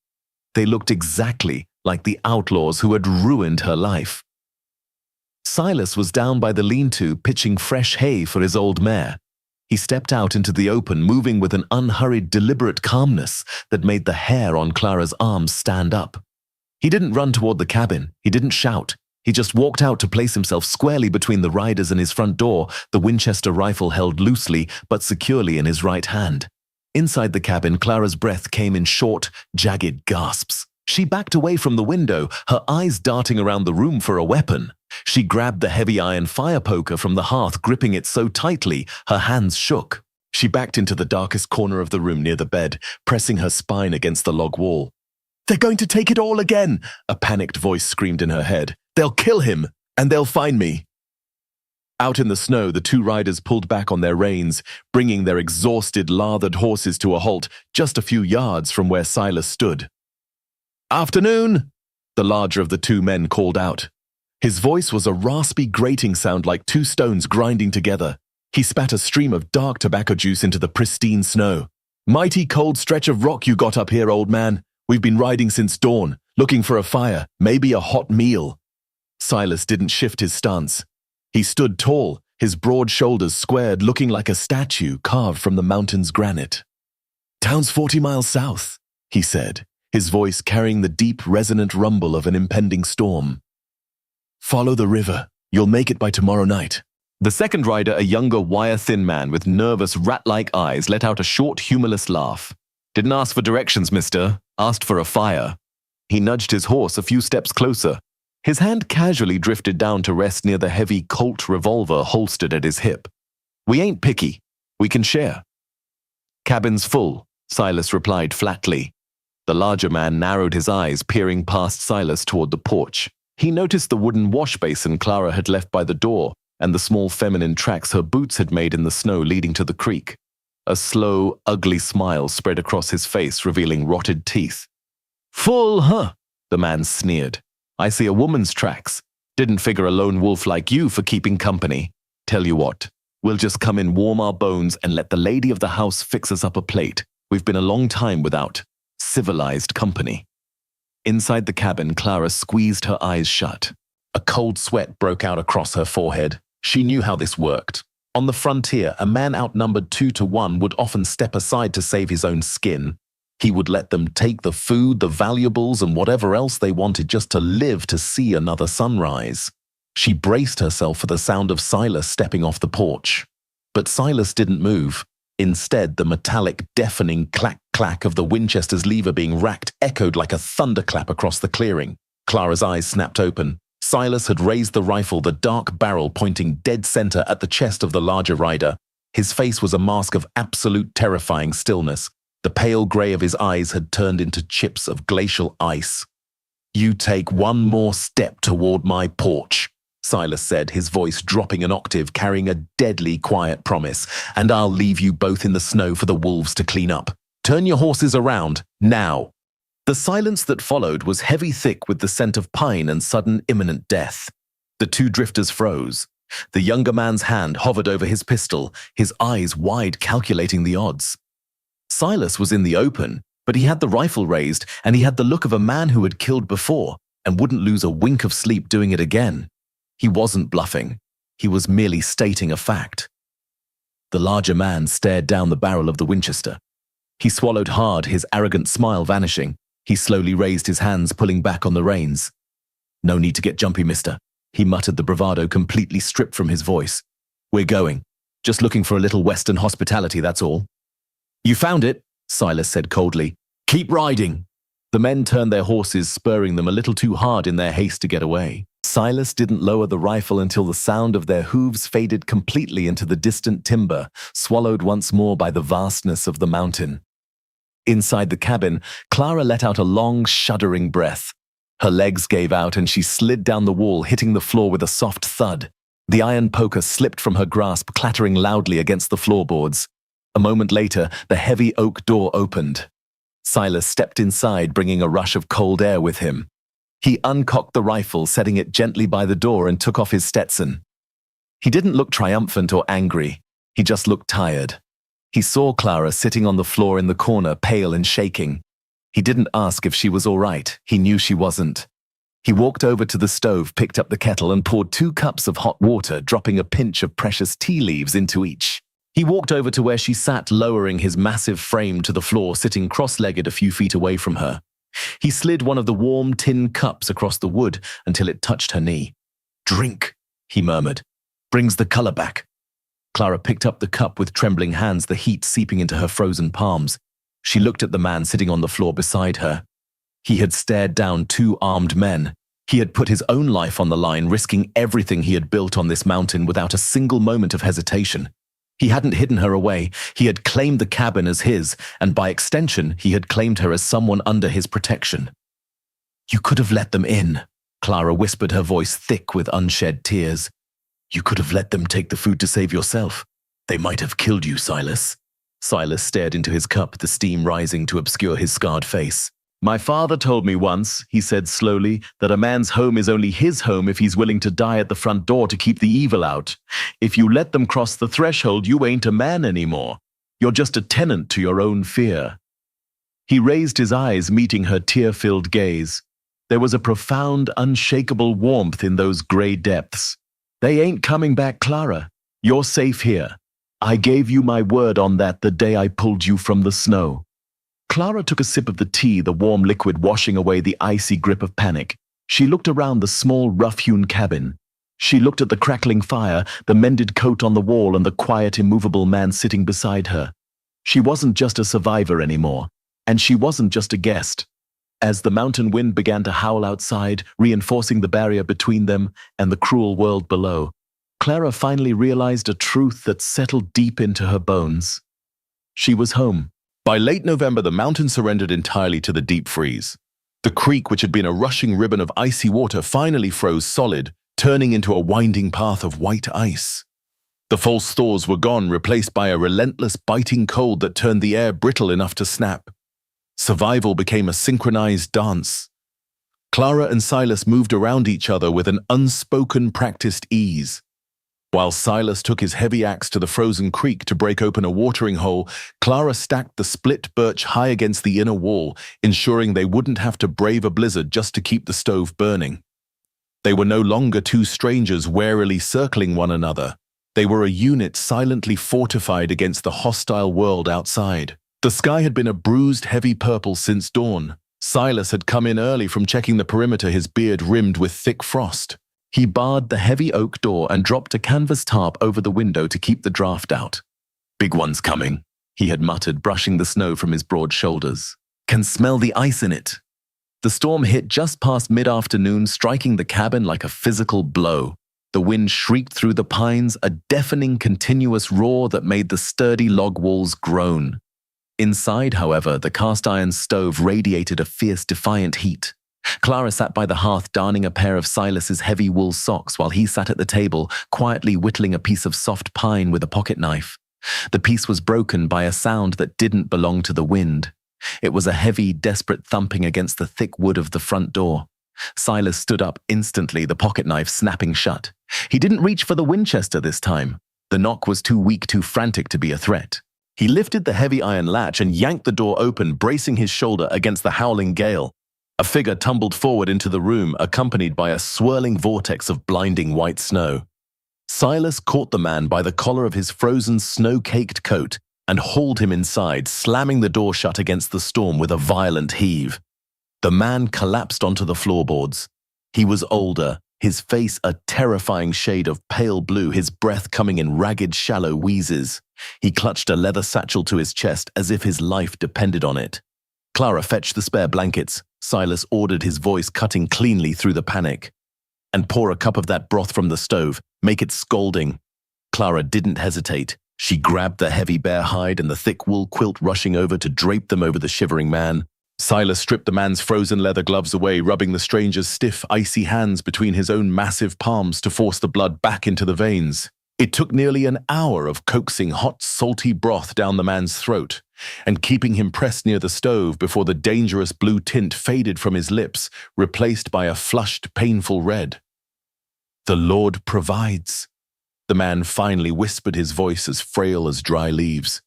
They looked exactly like the outlaws who had ruined her life. Silas was down by the lean-to pitching fresh hay for his old mare. He stepped out into the open, moving with an unhurried, deliberate calmness that made the hair on Clara's arms stand up. He didn't run toward the cabin. He didn't shout. He just walked out to place himself squarely between the riders and his front door, the Winchester rifle held loosely but securely in his right hand. Inside the cabin, Clara's breath came in short, jagged gasps. She backed away from the window, her eyes darting around the room for a weapon. She grabbed the heavy iron fire poker from the hearth, gripping it so tightly, her hands shook. She backed into the darkest corner of the room near the bed, pressing her spine against the log wall. "They're going to take it all again!" a panicked voice screamed in her head. "They'll kill him, and they'll find me." Out in the snow, the two riders pulled back on their reins, bringing their exhausted, lathered horses to a halt just a few yards from where Silas stood. "Afternoon!" the larger of the two men called out. His voice was a raspy, grating sound like two stones grinding together. He spat a stream of dark tobacco juice into the pristine snow. "Mighty cold stretch of rock you got up here, old man. We've been riding since dawn, looking for a fire, maybe a hot meal." Silas didn't shift his stance. He stood tall, his broad shoulders squared, looking like a statue carved from the mountain's granite. "Town's 40 miles south," he said, his voice carrying the deep, resonant rumble of an impending storm. "Follow the river. You'll make it by tomorrow night." The second rider, a younger, wire-thin man with nervous, rat-like eyes, let out a short, humorless laugh. "Didn't ask for directions, mister. Asked for a fire." He nudged his horse a few steps closer. His hand casually drifted down to rest near the heavy Colt revolver holstered at his hip. "We ain't picky. We can share." "Cabin's full," Silas replied flatly. The larger man narrowed his eyes, peering past Silas toward the porch. He noticed the wooden wash basin Clara had left by the door and the small feminine tracks her boots had made in the snow leading to the creek. A slow, ugly smile spread across his face, revealing rotted teeth. "Full, huh?" the man sneered. "I see a woman's tracks. Didn't figure a lone wolf like you for keeping company. Tell you what, we'll just come in, warm our bones, and let the lady of the house fix us up a plate. We've been a long time without civilized company." Inside the cabin, Clara squeezed her eyes shut. A cold sweat broke out across her forehead. She knew how this worked. On the frontier, a man outnumbered 2-1 would often step aside to save his own skin. He would let them take the food, the valuables, and whatever else they wanted just to live to see another sunrise. She braced herself for the sound of Silas stepping off the porch. But Silas didn't move. Instead, the metallic, deafening clack-clack of the Winchester's lever being racked echoed like a thunderclap across the clearing. Clara's eyes snapped open. Silas had raised the rifle, the dark barrel pointing dead center at the chest of the larger rider. His face was a mask of absolute terrifying stillness. The pale gray of his eyes had turned into chips of glacial ice. "You take one more step toward my porch," Silas said, his voice dropping an octave, carrying a deadly quiet promise, "and I'll leave you both in the snow for the wolves to clean up. Turn your horses around, now." The silence that followed was heavy thick with the scent of pine and sudden imminent death. The two drifters froze. The younger man's hand hovered over his pistol, his eyes wide calculating the odds. Silas was in the open, but he had the rifle raised, and he had the look of a man who had killed before and wouldn't lose a wink of sleep doing it again. He wasn't bluffing. He was merely stating a fact. The larger man stared down the barrel of the Winchester. He swallowed hard, his arrogant smile vanishing. He slowly raised his hands, pulling back on the reins. "No need to get jumpy, mister," he muttered, the bravado completely stripped from his voice. "We're going. Just looking for a little Western hospitality, that's all." "You found it," Silas said coldly. "Keep riding." The men turned their horses, spurring them a little too hard in their haste to get away. Silas didn't lower the rifle until the sound of their hooves faded completely into the distant timber, swallowed once more by the vastness of the mountain. Inside the cabin, Clara let out a long, shuddering breath. Her legs gave out and she slid down the wall, hitting the floor with a soft thud. The iron poker slipped from her grasp, clattering loudly against the floorboards. A moment later, the heavy oak door opened. Silas stepped inside, bringing a rush of cold air with him. He uncocked the rifle, setting it gently by the door, and took off his Stetson. He didn't look triumphant or angry. He just looked tired. He saw Clara sitting on the floor in the corner, pale and shaking. He didn't ask if she was all right. He knew she wasn't. He walked over to the stove, picked up the kettle, and poured 2 cups of hot water, dropping a pinch of precious tea leaves into each. He walked over to where she sat, lowering his massive frame to the floor, sitting cross-legged a few feet away from her. He slid one of the warm tin cups across the wood until it touched her knee. "Drink," he murmured. "Brings the color back." Clara picked up the cup with trembling hands, the heat seeping into her frozen palms. She looked at the man sitting on the floor beside her. He had stared down 2 armed men. He had put his own life on the line, risking everything he had built on this mountain without a single moment of hesitation. He hadn't hidden her away. He had claimed the cabin as his, and by extension, he had claimed her as someone under his protection. "You could have let them in," Clara whispered, her voice thick with unshed tears. "You could have let them take the food to save yourself. They might have killed you, Silas." Silas stared into his cup, the steam rising to obscure his scarred face. "My father told me once," he said slowly, "that a man's home is only his home if he's willing to die at the front door to keep the evil out. If you let them cross the threshold, you ain't a man anymore. You're just a tenant to your own fear." He raised his eyes, meeting her tear-filled gaze. There was a profound, unshakable warmth in those gray depths. "They ain't coming back, Clara. You're safe here. I gave you my word on that the day I pulled you from the snow." Clara took a sip of the tea, the warm liquid washing away the icy grip of panic. She looked around the small, rough-hewn cabin. She looked at the crackling fire, the mended coat on the wall, and the quiet, immovable man sitting beside her. She wasn't just a survivor anymore, and she wasn't just a guest. As the mountain wind began to howl outside, reinforcing the barrier between them and the cruel world below, Clara finally realized a truth that settled deep into her bones. She was home. By late November, the mountain surrendered entirely to the deep freeze. The creek, which had been a rushing ribbon of icy water, finally froze solid, turning into a winding path of white ice. The false thaws were gone, replaced by a relentless, biting cold that turned the air brittle enough to snap. Survival became a synchronized dance. Clara and Silas moved around each other with an unspoken, practiced ease. While Silas took his heavy axe to the frozen creek to break open a watering hole, Clara stacked the split birch high against the inner wall, ensuring they wouldn't have to brave a blizzard just to keep the stove burning. They were no longer 2 strangers warily circling one another. They were a unit silently fortified against the hostile world outside. The sky had been a bruised, heavy purple since dawn. Silas had come in early from checking the perimeter, his beard rimmed with thick frost. He barred the heavy oak door and dropped a canvas tarp over the window to keep the draft out. "Big one's coming," he had muttered, brushing the snow from his broad shoulders. "Can smell the ice in it." The storm hit just past mid-afternoon, striking the cabin like a physical blow. The wind shrieked through the pines, a deafening, continuous roar that made the sturdy log walls groan. Inside, however, the cast-iron stove radiated a fierce, defiant heat. Clara sat by the hearth, darning a pair of Silas's heavy wool socks while he sat at the table, quietly whittling a piece of soft pine with a pocket knife. The piece was broken by a sound that didn't belong to the wind. It was a heavy, desperate thumping against the thick wood of the front door. Silas stood up instantly, the pocket knife snapping shut. He didn't reach for the Winchester this time. The knock was too weak, too frantic to be a threat. He lifted the heavy iron latch and yanked the door open, bracing his shoulder against the howling gale. A figure tumbled forward into the room, accompanied by a swirling vortex of blinding white snow. Silas caught the man by the collar of his frozen, snow-caked coat and hauled him inside, slamming the door shut against the storm with a violent heave. The man collapsed onto the floorboards. He was older, his face a terrifying shade of pale blue, his breath coming in ragged, shallow wheezes. He clutched a leather satchel to his chest as if his life depended on it. "Clara, fetch the spare blankets," Silas ordered, his voice cutting cleanly through the panic. "And pour a cup of that broth from the stove. Make it scalding." Clara didn't hesitate. She grabbed the heavy bear hide and the thick wool quilt, rushing over to drape them over the shivering man. Silas stripped the man's frozen leather gloves away, rubbing the stranger's stiff, icy hands between his own massive palms to force the blood back into the veins. It took nearly an hour of coaxing hot, salty broth down the man's throat and keeping him pressed near the stove before the dangerous blue tint faded from his lips, replaced by a flushed, painful red. "The Lord provides," The man finally whispered, his voice as frail as dry leaves.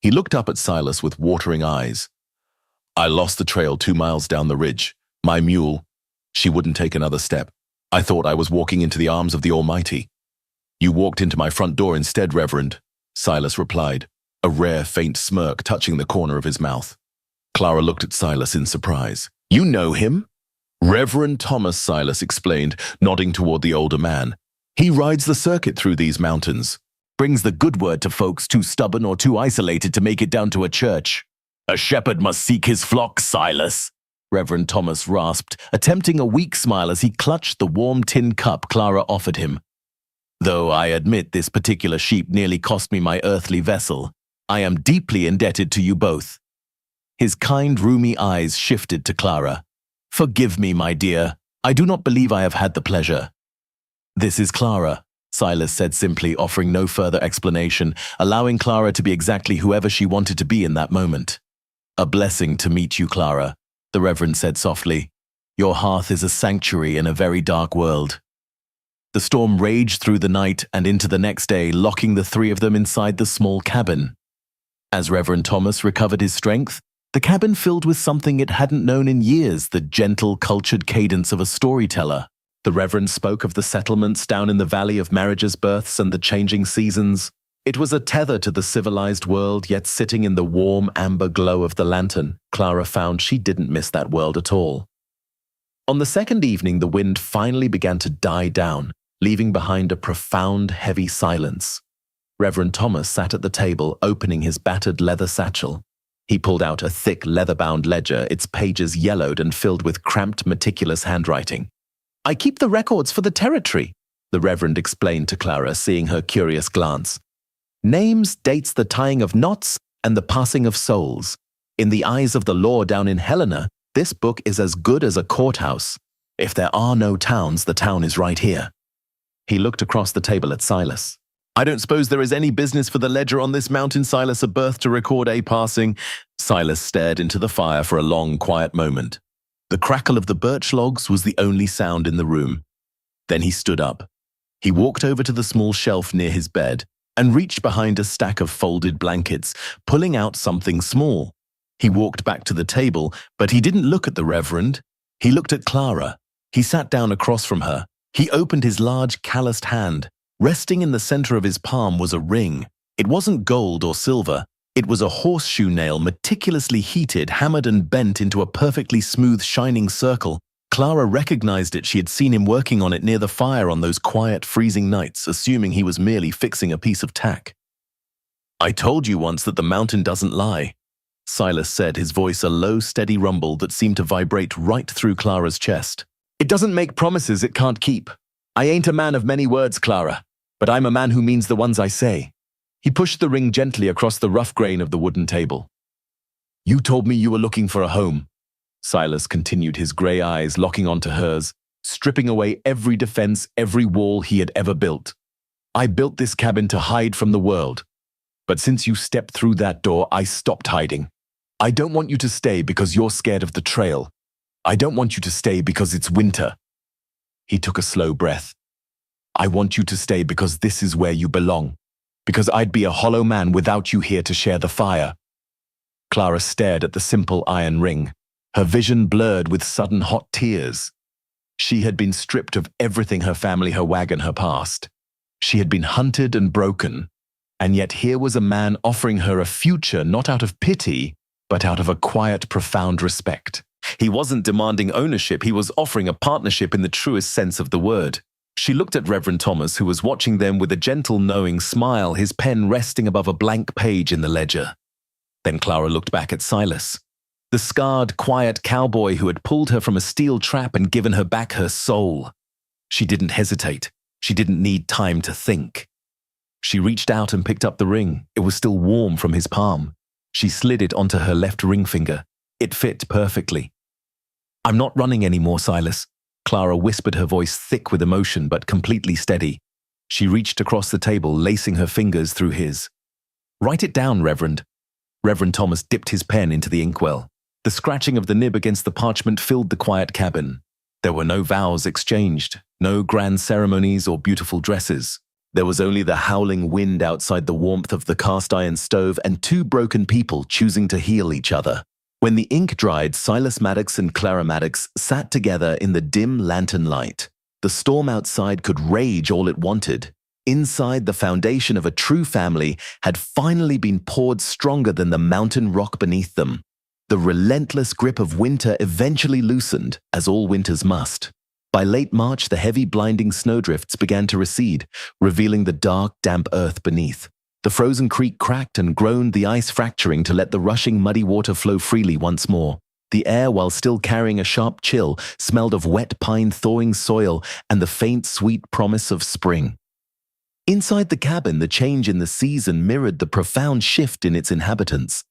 He looked up at Silas with watering eyes. I lost the trail 2 miles down the ridge. My mule, she wouldn't take another step. I thought I was walking into the arms of the Almighty. You walked into my front door instead, Reverend, Silas replied, a rare faint smirk touching the corner of his mouth. Clara looked at Silas in surprise. You know him? Reverend Thomas, Silas explained, nodding toward the older man. He rides the circuit through these mountains. Brings the good word to folks too stubborn or too isolated to make it down to a church. A shepherd must seek his flock, Silas, Reverend Thomas rasped, attempting a weak smile as he clutched the warm tin cup Clara offered him. Though I admit this particular sheep nearly cost me my earthly vessel, I am deeply indebted to you both. His kind, roomy eyes shifted to Clara. Forgive me, my dear. I do not believe I have had the pleasure. This is Clara, Silas said simply, offering no further explanation, allowing Clara to be exactly whoever she wanted to be in that moment. A blessing to meet you, Clara, the Reverend said softly. Your hearth is a sanctuary in a very dark world. The storm raged through the night and into the next day, locking the three of them inside the small cabin. As Reverend Thomas recovered his strength, the cabin filled with something it hadn't known in years, the gentle, cultured cadence of a storyteller. The Reverend spoke of the settlements down in the valley of marriages, births, and the changing seasons. It was a tether to the civilized world, yet sitting in the warm, amber glow of the lantern, Clara found she didn't miss that world at all. On the second evening, the wind finally began to die down, leaving behind a profound, heavy silence. Reverend Thomas sat at the table, opening his battered leather satchel. He pulled out a thick, leather-bound ledger, its pages yellowed and filled with cramped, meticulous handwriting. I keep the records for the territory, the Reverend explained to Clara, seeing her curious glance. Names, dates, the tying of knots, and the passing of souls. In the eyes of the law down in Helena, this book is as good as a courthouse. If there are no towns, the town is right here. He looked across the table at Silas. I don't suppose there is any business for the ledger on this mountain, Silas, a birth to record a passing. Silas stared into the fire for a long, quiet moment. The crackle of the birch logs was the only sound in the room. Then he stood up. He walked over to the small shelf near his bed and reached behind a stack of folded blankets, pulling out something small. He walked back to the table, but he didn't look at the Reverend. He looked at Clara. He sat down across from her. He opened his large, calloused hand. Resting in the center of his palm was a ring. It wasn't gold or silver. It was a horseshoe nail meticulously heated, hammered and bent into a perfectly smooth, shining circle. Clara recognized it. She had seen him working on it near the fire on those quiet, freezing nights, assuming he was merely fixing a piece of tack. I told you once that the mountain doesn't lie, Silas said, his voice a low, steady rumble that seemed to vibrate right through Clara's chest. It doesn't make promises it can't keep. I ain't a man of many words, Clara, but I'm a man who means the ones I say. He pushed the ring gently across the rough grain of the wooden table. You told me you were looking for a home. Silas continued, his gray eyes locking onto hers, stripping away every defense, every wall he had ever built. I built this cabin to hide from the world. But since you stepped through that door, I stopped hiding. I don't want you to stay because you're scared of the trail. I don't want you to stay because it's winter. He took a slow breath. I want you to stay because this is where you belong. Because I'd be a hollow man without you here to share the fire. Clara stared at the simple iron ring, her vision blurred with sudden hot tears. She had been stripped of everything, her family, her wagon, her past. She had been hunted and broken. And yet here was a man offering her a future not out of pity, but out of a quiet, profound respect. He wasn't demanding ownership, he was offering a partnership in the truest sense of the word. She looked at Reverend Thomas, who was watching them with a gentle, knowing smile, his pen resting above a blank page in the ledger. Then Clara looked back at Silas, the scarred, quiet cowboy who had pulled her from a steel trap and given her back her soul. She didn't hesitate. She didn't need time to think. She reached out and picked up the ring. It was still warm from his palm. She slid it onto her left ring finger. It fit perfectly. I'm not running anymore, Silas. Clara whispered, her voice thick with emotion but completely steady. She reached across the table, lacing her fingers through his. Write it down, Reverend. Reverend Thomas dipped his pen into the inkwell. The scratching of the nib against the parchment filled the quiet cabin. There were no vows exchanged, no grand ceremonies or beautiful dresses. There was only the howling wind outside the warmth of the cast-iron stove and two broken people choosing to heal each other. When the ink dried, Silas Maddox and Clara Maddox sat together in the dim lantern light. The storm outside could rage all it wanted. Inside, the foundation of a true family had finally been poured stronger than the mountain rock beneath them. The relentless grip of winter eventually loosened, as all winters must. By late March, the heavy, blinding snowdrifts began to recede, revealing the dark, damp earth beneath. The frozen creek cracked and groaned, the ice fracturing to let the rushing, muddy water flow freely once more. The air, while still carrying a sharp chill, smelled of wet pine, thawing soil, and the faint, sweet promise of spring. Inside the cabin, the change in the season mirrored the profound shift in its inhabitants.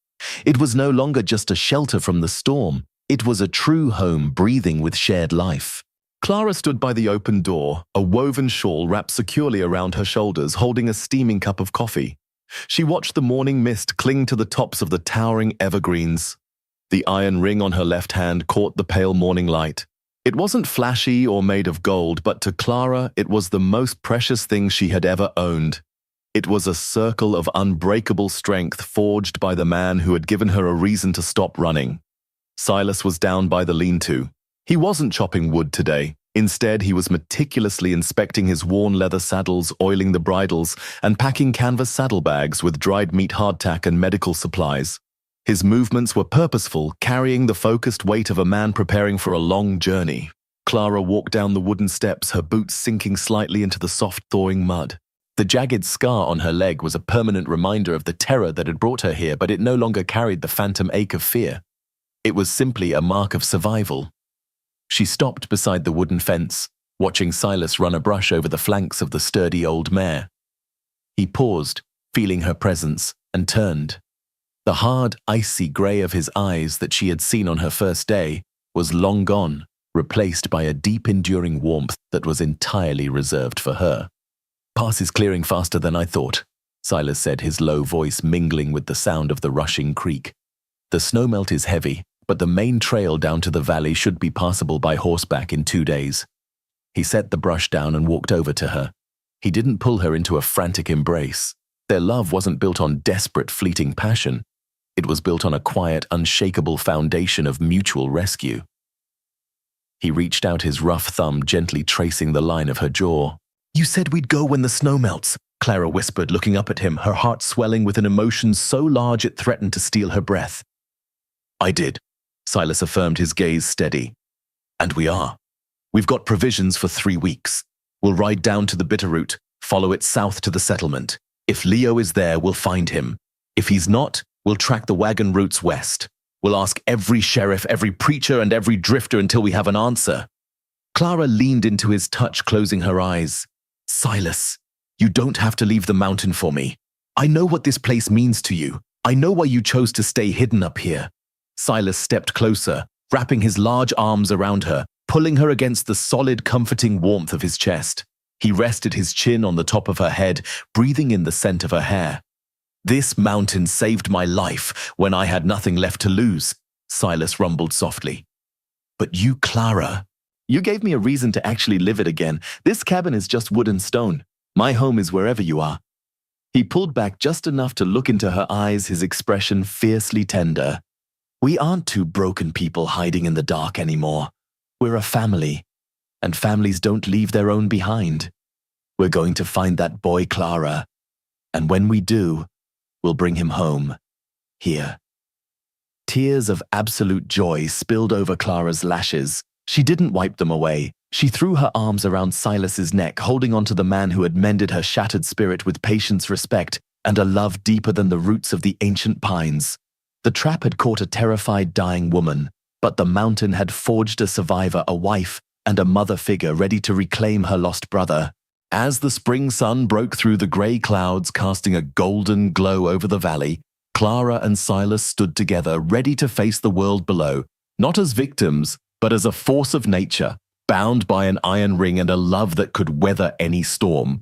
It was no longer just a shelter from the storm. It was a true home breathing with shared life. Clara stood by the open door, a woven shawl wrapped securely around her shoulders, holding a steaming cup of coffee. She watched the morning mist cling to the tops of the towering evergreens. The iron ring on her left hand caught the pale morning light. It wasn't flashy or made of gold, but to Clara, it was the most precious thing she had ever owned. It was a circle of unbreakable strength forged by the man who had given her a reason to stop running. Silas was down by the lean-to. He wasn't chopping wood today. Instead, he was meticulously inspecting his worn leather saddles, oiling the bridles, and packing canvas saddlebags with dried meat hardtack and medical supplies. His movements were purposeful, carrying the focused weight of a man preparing for a long journey. Clara walked down the wooden steps, her boots sinking slightly into the soft, thawing mud. The jagged scar on her leg was a permanent reminder of the terror that had brought her here, but it no longer carried the phantom ache of fear. It was simply a mark of survival. She stopped beside the wooden fence, watching Silas run a brush over the flanks of the sturdy old mare. He paused, feeling her presence, and turned. The hard, icy grey of his eyes that she had seen on her first day was long gone, replaced by a deep, enduring warmth that was entirely reserved for her. "Pass is clearing faster than I thought," Silas said, his low voice mingling with the sound of the rushing creek. "The snowmelt is heavy, but the main trail down to the valley should be passable by horseback in 2 days." He set the brush down and walked over to her. He didn't pull her into a frantic embrace. Their love wasn't built on desperate, fleeting passion. It was built on a quiet, unshakable foundation of mutual rescue. He reached out his rough thumb, gently tracing the line of her jaw. "You said we'd go when the snow melts," Clara whispered, looking up at him, her heart swelling with an emotion so large it threatened to steal her breath. "I did," Silas affirmed, his gaze steady. "And we are. We've got provisions for 3 weeks. We'll ride down to the Bitterroot, follow it south to the settlement. If Leo is there, we'll find him. If he's not, we'll track the wagon routes west. We'll ask every sheriff, every preacher, and every drifter until we have an answer." Clara leaned into his touch, closing her eyes. "Silas, you don't have to leave the mountain for me. I know what this place means to you. I know why you chose to stay hidden up here." Silas stepped closer, wrapping his large arms around her, pulling her against the solid, comforting warmth of his chest. He rested his chin on the top of her head, breathing in the scent of her hair. "This mountain saved my life when I had nothing left to lose," Silas rumbled softly. "But you, Clara, you gave me a reason to actually live it again. This cabin is just wood and stone. My home is wherever you are." He pulled back just enough to look into her eyes, his expression fiercely tender. "We aren't two broken people hiding in the dark anymore. We're a family, and families don't leave their own behind. We're going to find that boy, Clara, and when we do, we'll bring him home, here." Tears of absolute joy spilled over Clara's lashes. She didn't wipe them away. She threw her arms around Silas's neck, holding on to the man who had mended her shattered spirit with patience, respect, and a love deeper than the roots of the ancient pines. The trap had caught a terrified, dying woman, but the mountain had forged a survivor, a wife, and a mother figure ready to reclaim her lost brother. As the spring sun broke through the grey clouds, casting a golden glow over the valley, Clara and Silas stood together, ready to face the world below, not as victims, but as a force of nature, bound by an iron ring and a love that could weather any storm.